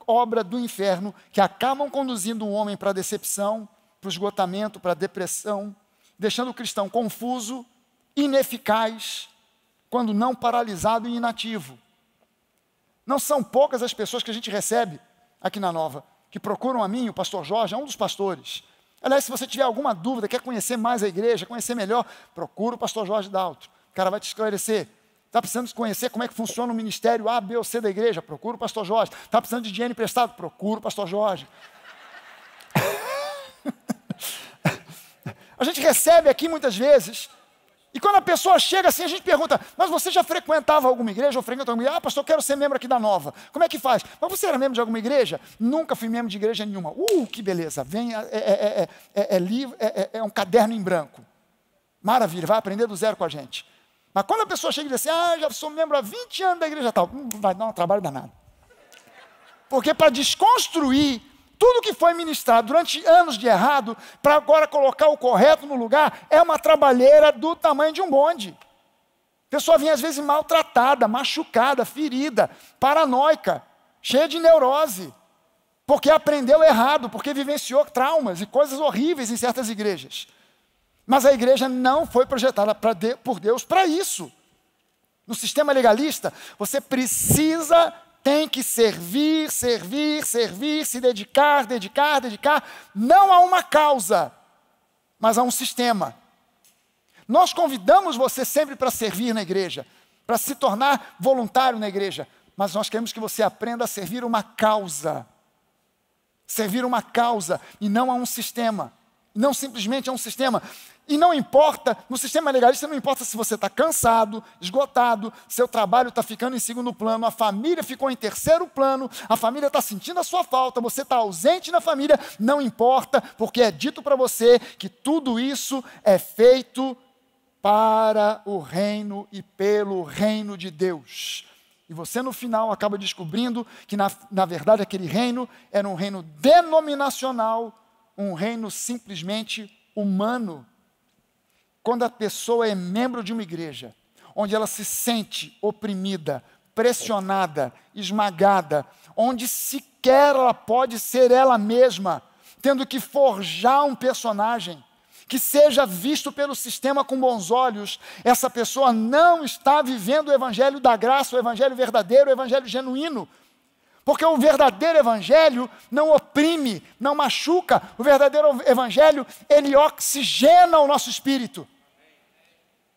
obra do inferno que acabam conduzindo o homem para a decepção, para o esgotamento, para a depressão, deixando o cristão confuso, ineficaz, quando não paralisado e inativo. Não são poucas as pessoas que a gente recebe aqui na Nova, que procuram a mim, o pastor Jorge, é um dos pastores. Aliás, se você tiver alguma dúvida, quer conhecer mais a igreja, conhecer melhor, procura o pastor Jorge Daltro. O cara vai te esclarecer. Está precisando conhecer como é que funciona o ministério A, B ou C da igreja? Procura o pastor Jorge. Está precisando de dinheiro emprestado? Procura o pastor Jorge. A gente recebe aqui muitas vezes, e quando a pessoa chega assim, a gente pergunta, mas você já frequentava alguma igreja? Ou frequenta alguma igreja? Ah, pastor, eu quero ser membro aqui da Nova. Como é que faz? Mas você era membro de alguma igreja? Nunca fui membro de igreja nenhuma. Que beleza. Vem, é um caderno em branco. Maravilha, vai aprender do zero com a gente. Mas quando a pessoa chega e diz assim, já sou membro há 20 anos da igreja tal, vai dar um trabalho danado. Porque para desconstruir tudo que foi ministrado durante anos de errado, para agora colocar o correto no lugar, é uma trabalheira do tamanho de um bonde. A pessoa vinha às vezes maltratada, machucada, ferida, paranoica, cheia de neurose, porque aprendeu errado, porque vivenciou traumas e coisas horríveis em certas igrejas. Mas a igreja não foi projetada por Deus para isso. No sistema legalista, você tem que servir, se dedicar, não a uma causa, mas a um sistema. Nós convidamos você sempre para servir na igreja, para se tornar voluntário na igreja, mas nós queremos que você aprenda a servir uma causa. Servir uma causa e não a um sistema. Não simplesmente a um sistema. E não importa, no sistema legalista não importa se você está cansado, esgotado, seu trabalho está ficando em segundo plano, a família ficou em terceiro plano, a família está sentindo a sua falta, você está ausente na família, não importa, porque é dito para você que tudo isso é feito para o reino e pelo reino de Deus. E você no final acaba descobrindo que na verdade aquele reino era um reino denominacional, um reino simplesmente humano. Quando a pessoa é membro de uma igreja, onde ela se sente oprimida, pressionada, esmagada, onde sequer ela pode ser ela mesma, tendo que forjar um personagem que seja visto pelo sistema com bons olhos, essa pessoa não está vivendo o evangelho da graça, o evangelho verdadeiro, o evangelho genuíno. Porque o verdadeiro evangelho não oprime, não machuca. O verdadeiro evangelho, ele oxigena o nosso espírito.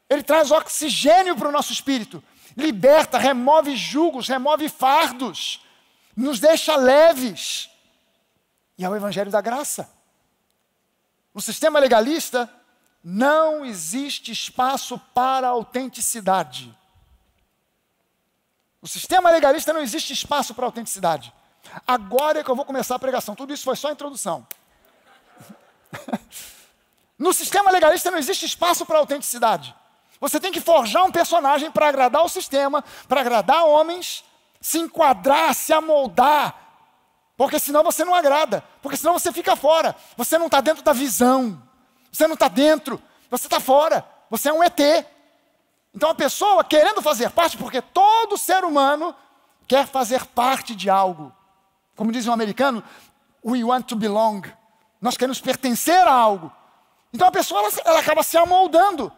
Ele traz oxigênio para o nosso espírito. Liberta, remove jugos, remove fardos. Nos deixa leves. E é o evangelho da graça. No sistema legalista, não existe espaço para autenticidade. No sistema legalista não existe espaço para autenticidade. Agora é que eu vou começar a pregação. Tudo isso foi só a introdução. No sistema legalista não existe espaço para autenticidade. Você tem que forjar um personagem para agradar o sistema, para agradar homens, se enquadrar, se amoldar. Porque senão você não agrada. Porque senão você fica fora. Você não está dentro da visão. Você não está dentro. Você está fora. Você é um ET. Então a pessoa querendo fazer parte, porque todo ser humano quer fazer parte de algo. Como diz um americano, we want to belong. Nós queremos pertencer a algo. Então a pessoa ela acaba se amoldando.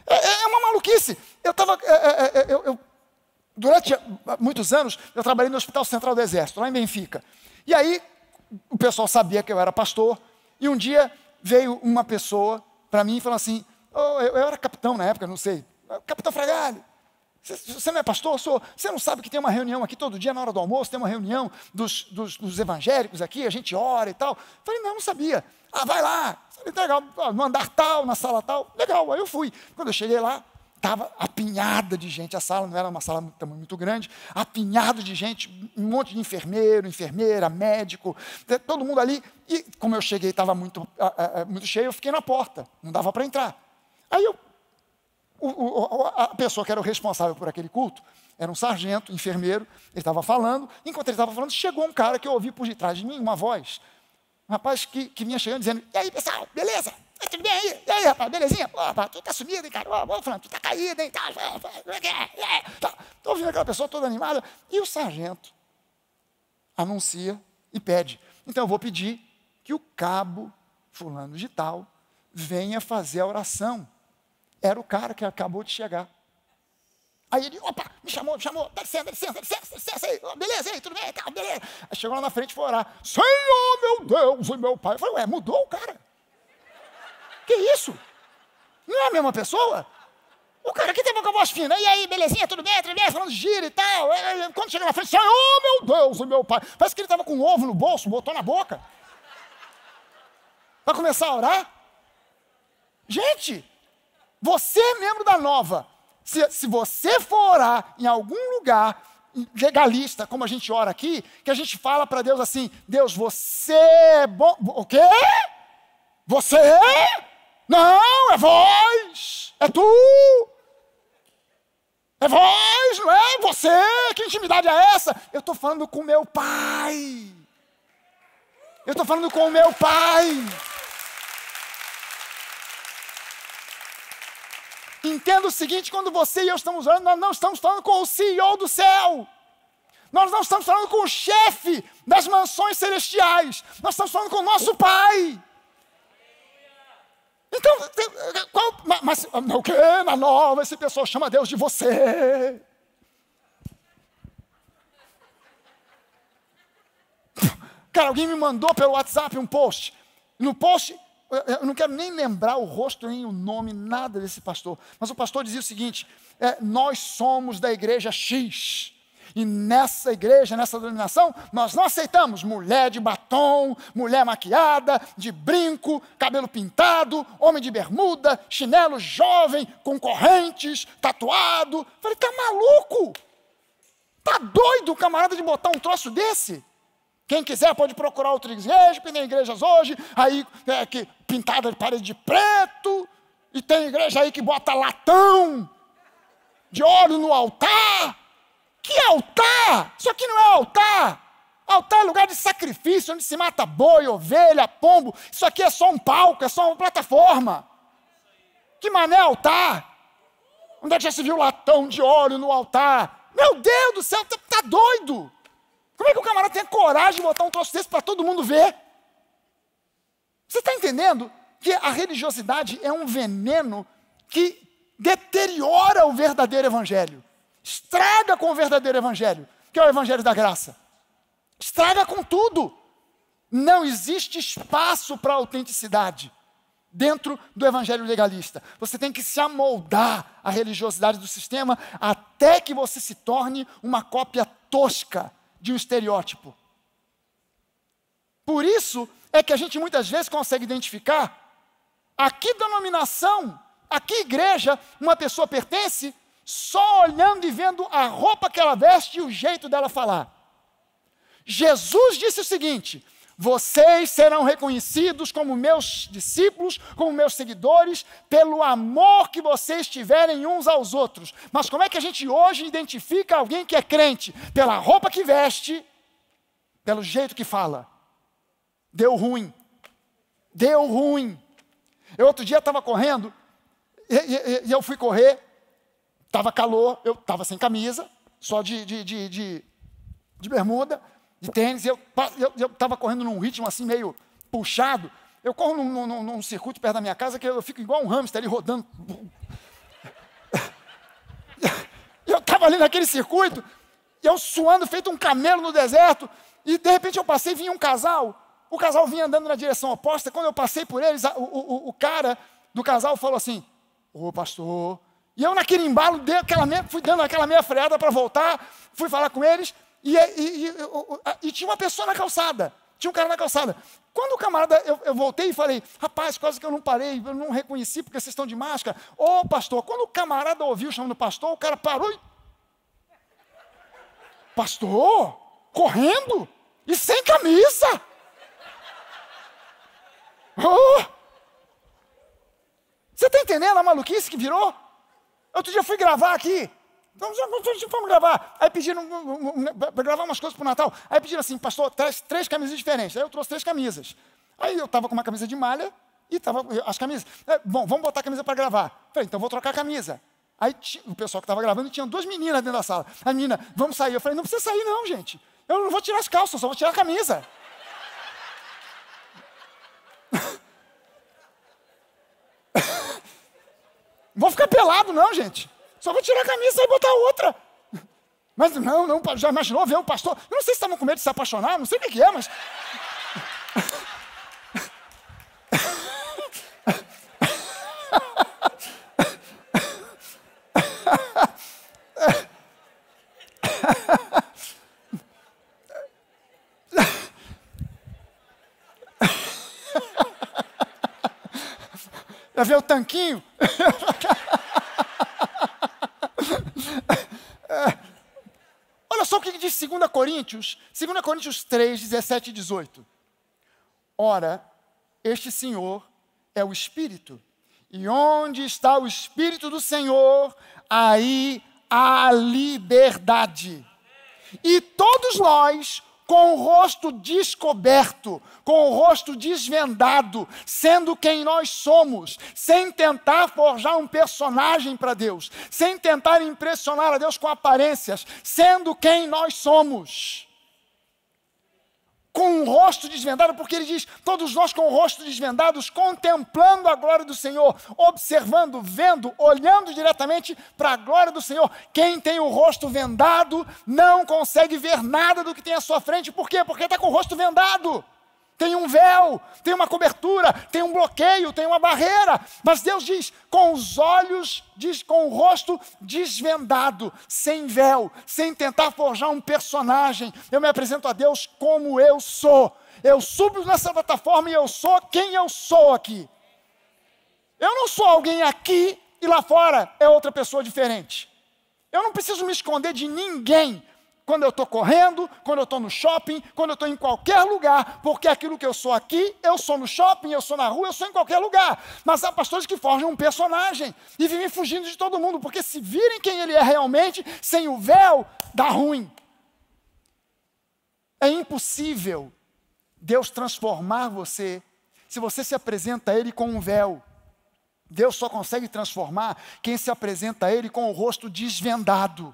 É uma maluquice. Durante muitos anos, eu trabalhei no Hospital Central do Exército, lá em Benfica. E aí, o pessoal sabia que eu era pastor, e um dia veio uma pessoa para mim e falou assim, eu era capitão na época, não sei, Capitão Fragalho, você não é pastor? Sou. Você não sabe que tem uma reunião aqui todo dia na hora do almoço, tem uma reunião dos evangélicos aqui, a gente ora e tal. Falei, não sabia. Vai lá, legal, no andar tal, na sala tal, legal. Aí eu fui. Quando eu cheguei lá, estava apinhada de gente, a sala não era uma sala muito grande, apinhado de gente, um monte de enfermeiro, enfermeira, médico, todo mundo ali, e como eu cheguei, estava muito cheio, eu fiquei na porta, não dava para entrar. Aí a pessoa que era o responsável por aquele culto, era um sargento, enfermeiro, ele estava falando, enquanto ele estava falando, chegou um cara que eu ouvi por detrás de mim, uma voz, um rapaz que vinha chegando dizendo, e aí pessoal, beleza? Tudo bem aí? E aí, rapaz, belezinha? Pô, rapaz, tu tá sumido, hein, cara? Ô, Fernando, tu tá caído, hein? Tô ouvindo aquela pessoa toda animada. E o sargento anuncia e pede. Então eu vou pedir que o cabo fulano de tal venha fazer a oração. Era o cara que acabou de chegar. Aí ele, opa, me chamou, dá licença aí, beleza, aí, tudo bem, tá, beleza. Aí chegou lá na frente e foi orar. Senhor, meu Deus e meu Pai. Eu falei, ué, mudou o cara? Que isso? Não é a mesma pessoa? O cara aqui teve com a voz fina. E aí, belezinha, tudo bem, falando gira e tal. Quando chega na frente, Senhor, meu Deus e meu Pai. Parece que ele estava com um ovo no bolso, botou na boca. Para começar a orar. Gente, você é membro da Nova. Se você for orar em algum lugar legalista, como a gente ora aqui, que a gente fala para Deus assim, Deus, você é bom. O quê? Você é? Não, é voz, é tu. É voz, não é você, que intimidade é essa? Eu estou falando com meu Pai. Eu estou falando com o meu Pai. Entenda o seguinte, quando você e eu estamos orando, nós não estamos falando com o CEO do céu. Nós não estamos falando com o chefe das mansões celestiais. Nós estamos falando com o nosso Pai. Então, mas o que? Na Nova, esse pessoal chama Deus de você. Cara, alguém me mandou pelo WhatsApp um post. No post, eu não quero nem lembrar o rosto, nem o nome, nada desse pastor. Mas o pastor dizia o seguinte, nós somos da igreja X. E nessa igreja, nessa denominação, nós não aceitamos mulher de batom, mulher maquiada, de brinco, cabelo pintado, homem de bermuda, chinelo jovem, com correntes, tatuado. Falei, tá maluco? Tá doido o camarada de botar um troço desse? Quem quiser pode procurar outra igreja, tem igrejas hoje, aí que pintada de parede de preto, e tem igreja aí que bota latão de óleo no altar. Que altar? Isso aqui não é altar. Altar é lugar de sacrifício, onde se mata boi, ovelha, pombo. Isso aqui é só um palco, é só uma plataforma. Que mané altar? Onde é que já se viu latão de óleo no altar? Meu Deus do céu, tá doido? Como é que o camarada tem coragem de botar um troço desse para todo mundo ver? Você está entendendo que a religiosidade é um veneno que deteriora o verdadeiro evangelho? Estraga com o verdadeiro evangelho, que é o evangelho da graça. Estraga com tudo. Não existe espaço para autenticidade dentro do evangelho legalista. Você tem que se amoldar à religiosidade do sistema até que você se torne uma cópia tosca de um estereótipo. Por isso é que a gente muitas vezes consegue identificar a que denominação, a que igreja uma pessoa pertence só olhando e vendo a roupa que ela veste e o jeito dela falar. Jesus disse o seguinte, vocês serão reconhecidos como meus discípulos, como meus seguidores, pelo amor que vocês tiverem uns aos outros. Mas como é que a gente hoje identifica alguém que é crente? Pela roupa que veste, pelo jeito que fala. Deu ruim. Deu ruim. Eu outro dia estava correndo, e eu fui correr, estava calor, eu estava sem camisa, só de bermuda, de tênis, eu estava correndo num ritmo assim meio puxado. Eu corro num circuito perto da minha casa que eu fico igual um hamster ali rodando. Eu estava ali naquele circuito, e eu suando, feito um camelo no deserto, e de repente eu passei, vinha um casal, o casal vinha andando na direção oposta. Quando eu passei por eles, o cara do casal falou assim, ô pastor. E eu naquele embalo, fui dando aquela meia freada para voltar, fui falar com eles, e tinha uma pessoa na calçada. Tinha um cara na calçada. Quando o camarada, eu voltei e falei, rapaz, quase que eu não parei, eu não reconheci porque vocês estão de máscara. Ô, pastor, quando o camarada ouviu chamando pastor, o cara parou e... Pastor? Correndo? E sem camisa? Oh! Você está entendendo a maluquice que virou? Outro dia eu fui gravar aqui. Então, vamos gravar. Aí pediram para gravar umas coisas para o Natal. Aí pediram assim, pastor, traz 3 camisas diferentes. Aí eu trouxe 3 camisas. Aí eu estava com uma camisa de malha e estava as camisas. Bom, vamos botar a camisa para gravar. Falei, então vou trocar a camisa. Aí o pessoal que estava gravando tinha 2 meninas dentro da sala. A menina, vamos sair. Eu falei, não precisa sair não, gente. Eu não vou tirar as calças, só vou tirar a camisa. Vou ficar pelado não, gente. Só vou tirar a camisa e botar outra. Mas não, já imaginou ver um pastor? Eu não sei se estavam com medo de se apaixonar, não sei o que é, mas... Já ver o tanquinho? Olha só o que diz 2 Coríntios 3, 17 e 18. Ora, este Senhor é o Espírito, e onde está o Espírito do Senhor, aí há liberdade. E todos nós, com o rosto descoberto, com o rosto desvendado, sendo quem nós somos, sem tentar forjar um personagem para Deus, sem tentar impressionar a Deus com aparências, sendo quem nós somos. Com o rosto desvendado, porque ele diz, todos nós com o rosto desvendados, contemplando a glória do Senhor, observando, vendo, olhando diretamente para a glória do Senhor. Quem tem o rosto vendado não consegue ver nada do que tem à sua frente. Por quê? Porque está com o rosto vendado. Tem um véu, tem uma cobertura, tem um bloqueio, tem uma barreira. Mas Deus diz, com os olhos, com o rosto desvendado, sem véu, sem tentar forjar um personagem. Eu me apresento a Deus como eu sou. Eu subo nessa plataforma e eu sou quem eu sou aqui. Eu não sou alguém aqui e lá fora é outra pessoa diferente. Eu não preciso me esconder de ninguém. Quando eu estou correndo, quando eu estou no shopping, quando eu estou em qualquer lugar, porque aquilo que eu sou aqui, eu sou no shopping, eu sou na rua, eu sou em qualquer lugar. Mas há pastores que forjam um personagem e vivem fugindo de todo mundo, porque se virem quem ele é realmente, sem o véu, dá ruim. É impossível Deus transformar você se você se apresenta a Ele com um véu. Deus só consegue transformar quem se apresenta a Ele com o rosto desvendado.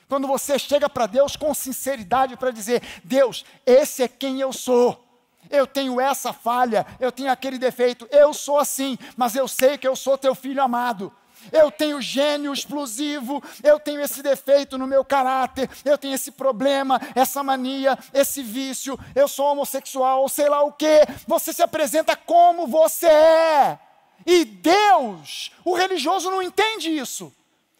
Quando você chega para Deus com sinceridade para dizer, Deus, esse é quem eu sou. Eu tenho essa falha, eu tenho aquele defeito, eu sou assim, mas eu sei que eu sou teu filho amado. Eu tenho gênio explosivo, eu tenho esse defeito no meu caráter, eu tenho esse problema, essa mania, esse vício, eu sou homossexual, ou sei lá o quê. Você se apresenta como você é. E Deus, o religioso não entende isso.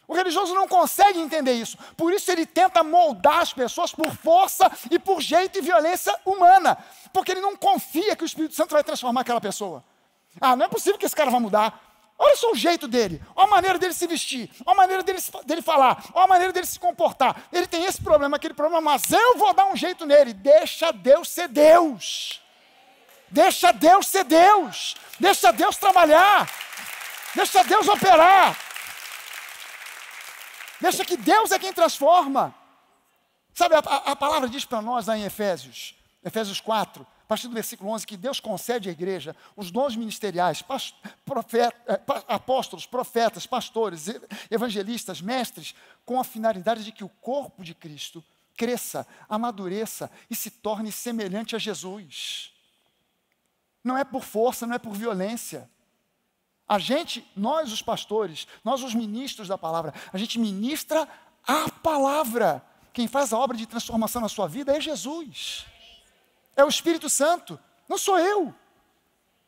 O religioso não consegue entender isso. Por isso ele tenta moldar as pessoas por força e por jeito e violência humana. Porque ele não confia que o Espírito Santo vai transformar aquela pessoa. Ah, não é possível que esse cara vai mudar. Olha só o jeito dele, olha a maneira dele se vestir, olha a maneira dele falar, olha a maneira dele se comportar. Ele tem esse problema, aquele problema, mas eu vou dar um jeito nele. Deixa Deus ser Deus. Deixa Deus ser Deus. Deixa Deus trabalhar. Deixa Deus operar. Deixa que Deus é quem transforma. Sabe, a palavra diz para nós lá em Efésios 4, a partir do versículo 11, que Deus concede à igreja os dons ministeriais, apóstolos, profetas, pastores, evangelistas, mestres, com a finalidade de que o corpo de Cristo cresça, amadureça e se torne semelhante a Jesus. Não é por força, não é por violência. Nós os pastores, nós os ministros da palavra, a gente ministra a palavra. Quem faz a obra de transformação na sua vida é Jesus. É o Espírito Santo, não sou eu.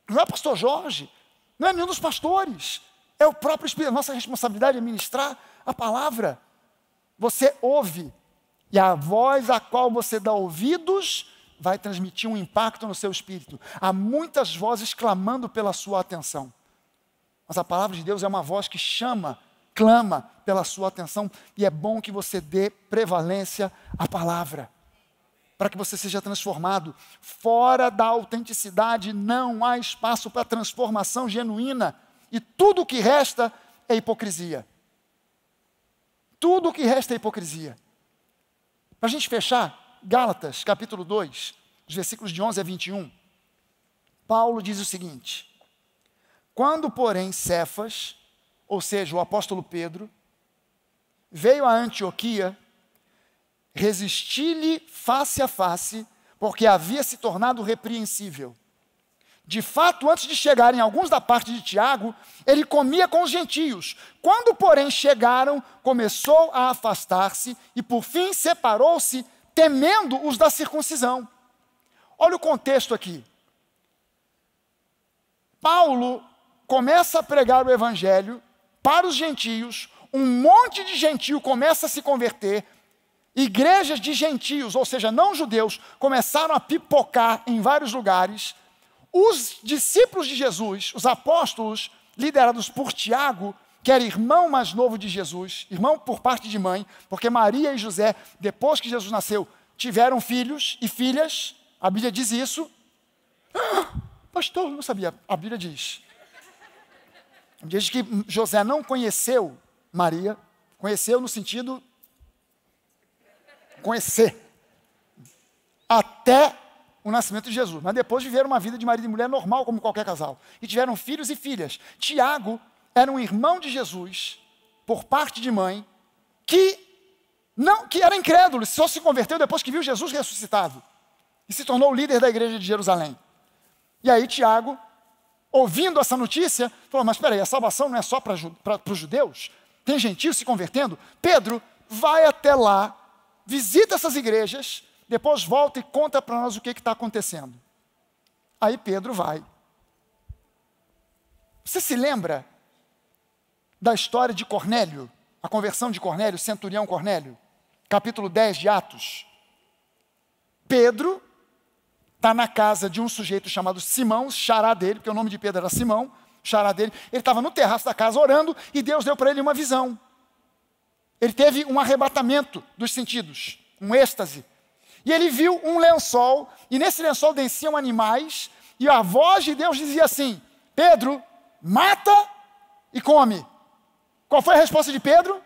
Não é o pastor Jorge, não é nenhum dos pastores. É o próprio Espírito. Nossa responsabilidade é ministrar a palavra. Você ouve, e a voz a qual você dá ouvidos vai transmitir um impacto no seu espírito. Há muitas vozes clamando pela sua atenção. Mas a palavra de Deus é uma voz que chama, clama pela sua atenção. E é bom que você dê prevalência à palavra, para que você seja transformado. Fora da autenticidade não há espaço para transformação genuína. E tudo o que resta é hipocrisia. Tudo o que resta é hipocrisia. Para a gente fechar, Gálatas, capítulo 2, os versículos de 11 a 21. Paulo diz o seguinte: quando, porém, Cefas, ou seja, o apóstolo Pedro, veio a Antioquia, resisti-lhe face a face, porque havia se tornado repreensível. De fato, antes de chegarem alguns da parte de Tiago, ele comia com os gentios. Quando, porém, chegaram, começou a afastar-se e, por fim, separou-se, temendo os da circuncisão. Olha o contexto aqui. Paulo começa a pregar o evangelho para os gentios, um monte de gentio começa a se converter, igrejas de gentios, ou seja, não judeus, começaram a pipocar em vários lugares. Os discípulos de Jesus, os apóstolos, liderados por Tiago, que era irmão mais novo de Jesus, irmão por parte de mãe, porque Maria e José, depois que Jesus nasceu, tiveram filhos e filhas, a Bíblia diz isso. Pastor, não sabia, a Bíblia diz. Diz que José não conheceu Maria, conheceu no sentido conhecer, até o nascimento de Jesus, mas depois viveram uma vida de marido e mulher normal, como qualquer casal, e tiveram filhos e filhas. Tiago era um irmão de Jesus, por parte de mãe, que era incrédulo, só se converteu depois que viu Jesus ressuscitado, e se tornou o líder da igreja de Jerusalém. E aí Tiago, ouvindo essa notícia, falou: mas espera aí, a salvação não é só para os judeus? Tem gentios se convertendo? Pedro, vai até lá, visita essas igrejas, depois volta e conta para nós o que está acontecendo. Aí Pedro vai. Você se lembra da história de Cornélio, a conversão de Cornélio, centurião Cornélio? Capítulo 10 de Atos. Pedro está na casa de um sujeito chamado Simão, xará dele, porque o nome de Pedro era Simão, xará dele. Ele estava no terraço da casa orando e Deus deu para ele uma visão. Ele teve um arrebatamento dos sentidos, um êxtase. E ele viu um lençol, e nesse lençol desciam animais, e a voz de Deus dizia assim: Pedro, mata e come. Qual foi a resposta de Pedro?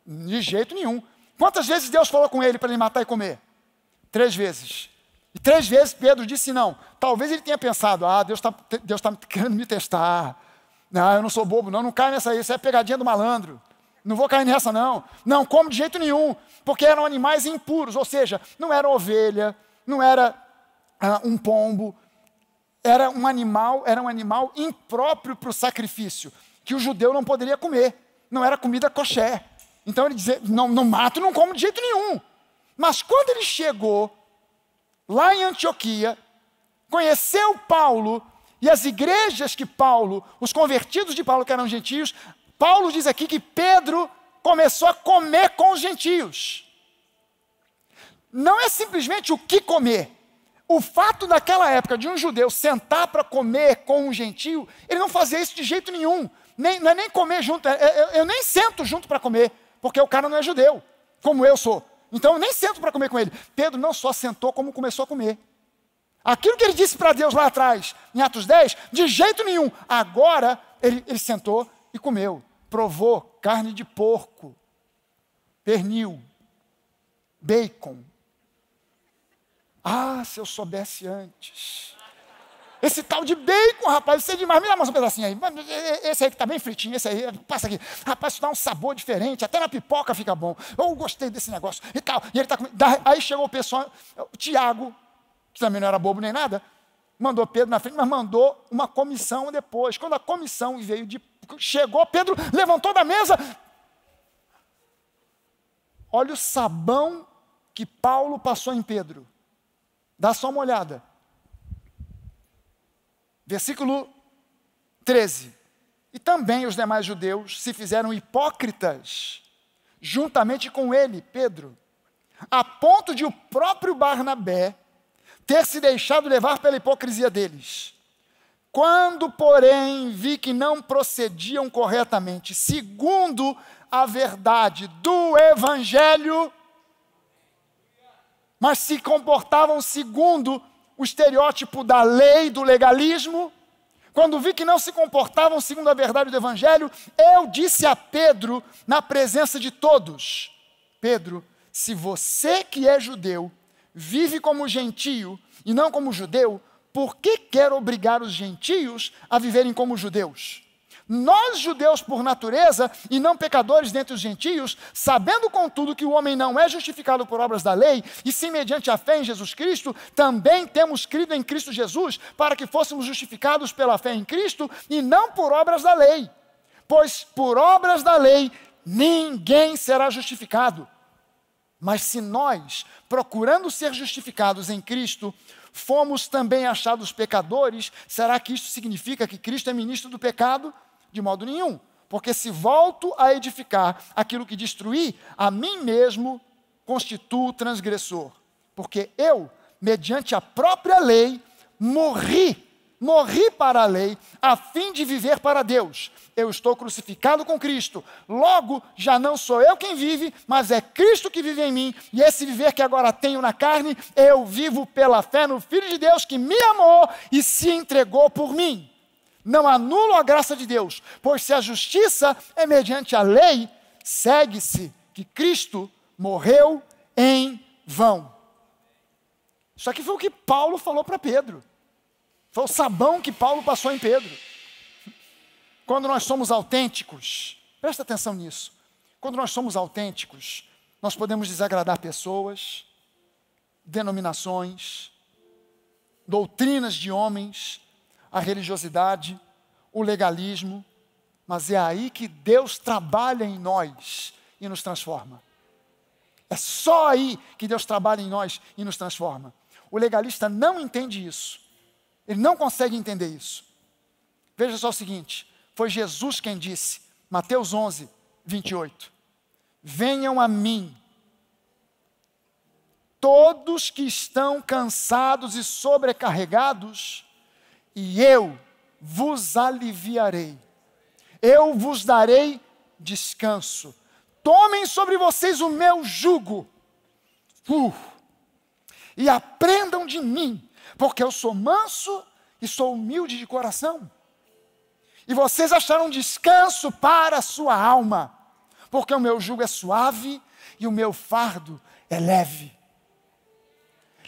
De jeito nenhum. Quantas vezes Deus falou com ele para ele matar e comer? 3 vezes. E 3 vezes Pedro disse não. Talvez ele tenha pensado: Deus tá querendo me testar. Não, eu não sou bobo, não cai nessa aí, isso é pegadinha do malandro. Não vou cair nessa não. Não como de jeito nenhum, porque eram animais impuros, ou seja, não era ovelha, não era um pombo, era um animal impróprio para o sacrifício, que o judeu não poderia comer, não era comida kosher. Então ele dizia: não mato, não como de jeito nenhum. Mas quando ele chegou lá em Antioquia, conheceu Paulo e as igrejas que Paulo, os convertidos de Paulo que eram gentios, Paulo diz aqui que Pedro começou a comer com os gentios. Não é simplesmente o que comer. O fato daquela época de um judeu sentar para comer com um gentio, ele não fazia isso de jeito nenhum. Não é nem comer junto, eu nem sento junto para comer, porque o cara não é judeu, como eu sou. Então eu nem sento para comer com ele. Pedro não só sentou, como começou a comer. Aquilo que ele disse para Deus lá atrás, em Atos 10, de jeito nenhum. Agora ele sentou e comeu. Provou carne de porco, pernil, bacon. Se eu soubesse antes. Esse tal de bacon, rapaz, isso é demais. Me dá mais um pedacinho aí. Esse aí que está bem fritinho, esse aí, passa aqui. Rapaz, isso dá um sabor diferente, até na pipoca fica bom. Eu gostei desse negócio e tal. E ele tá comendo. Aí chegou o pessoal, Tiago, que também não era bobo nem nada, mandou Pedro na frente, mas mandou uma comissão depois. Quando a comissão chegou, Pedro levantou da mesa. Olha o sabão que Paulo passou em Pedro. Dá só uma olhada. Versículo 13. E também os demais judeus se fizeram hipócritas, juntamente com ele, Pedro, a ponto de o próprio Barnabé ter se deixado levar pela hipocrisia deles. Quando, porém, vi que não procediam corretamente, segundo a verdade do Evangelho, mas se comportavam segundo o estereótipo da lei, do legalismo, quando vi que não se comportavam segundo a verdade do Evangelho, eu disse a Pedro, na presença de todos: Pedro, se você que é judeu, vive como gentio e não como judeu, por que quer obrigar os gentios a viverem como judeus? Nós, judeus por natureza, e não pecadores dentre os gentios, sabendo contudo que o homem não é justificado por obras da lei, e sim mediante a fé em Jesus Cristo, também temos crido em Cristo Jesus, para que fôssemos justificados pela fé em Cristo, e não por obras da lei. Pois por obras da lei, ninguém será justificado. Mas se nós, procurando ser justificados em Cristo, fomos também achados pecadores, será que isso significa que Cristo é ministro do pecado? De modo nenhum, porque se volto a edificar aquilo que destruí, a mim mesmo constituo transgressor. Porque eu, mediante a própria lei, morri para a lei, a fim de viver para Deus. Eu estou crucificado com Cristo, logo já não sou eu quem vive, mas é Cristo que vive em mim, e esse viver que agora tenho na carne, eu vivo pela fé no Filho de Deus que me amou e se entregou por mim. Não anulo a graça de Deus, pois se a justiça é mediante a lei, segue-se que Cristo morreu em vão. Isso aqui foi o que Paulo falou para Pedro. Foi o sabão que Paulo passou em Pedro. Quando nós somos autênticos, presta atenção nisso. Quando nós somos autênticos, nós podemos desagradar pessoas, denominações, doutrinas de homens, a religiosidade, o legalismo, mas é aí que Deus trabalha em nós e nos transforma. É só aí que Deus trabalha em nós e nos transforma. O legalista não entende isso. Ele não consegue entender isso. Veja só o seguinte, foi Jesus quem disse, Mateus 11, 28, venham a mim, todos que estão cansados e sobrecarregados, e eu vos aliviarei, eu vos darei descanso. Tomem sobre vocês o meu jugo, e aprendam de mim, porque eu sou manso e sou humilde de coração. E vocês acharão descanso para a sua alma, porque o meu jugo é suave e o meu fardo é leve.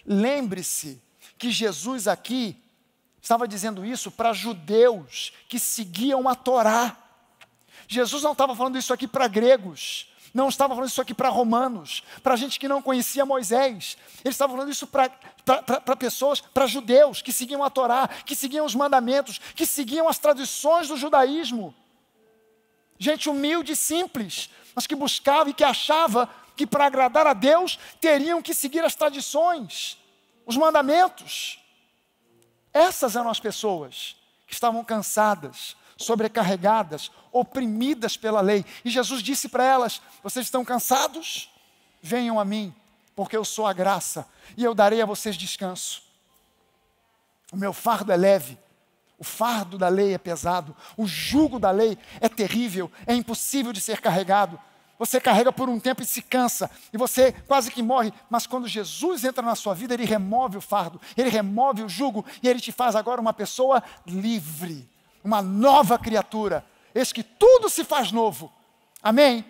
Lembre-se que Jesus aqui estava dizendo isso para judeus que seguiam a Torá. Jesus não estava falando isso aqui para gregos, não estava falando isso aqui para romanos, para gente que não conhecia Moisés. Ele estava falando isso para pessoas, para judeus que seguiam a Torá, que seguiam os mandamentos, que seguiam as tradições do judaísmo. Gente humilde e simples, mas que buscava e que achava que para agradar a Deus teriam que seguir as tradições, os mandamentos. Essas eram as pessoas que estavam cansadas, sobrecarregadas, oprimidas pela lei. E Jesus disse para elas, vocês estão cansados? Venham a mim, porque eu sou a graça, e eu darei a vocês descanso. O meu fardo é leve, o fardo da lei é pesado, o jugo da lei é terrível, é impossível de ser carregado. Você carrega por um tempo e se cansa, e você quase que morre, mas quando Jesus entra na sua vida, Ele remove o fardo, Ele remove o jugo, e Ele te faz agora uma pessoa livre, uma nova criatura. Eis que tudo se faz novo. Amém?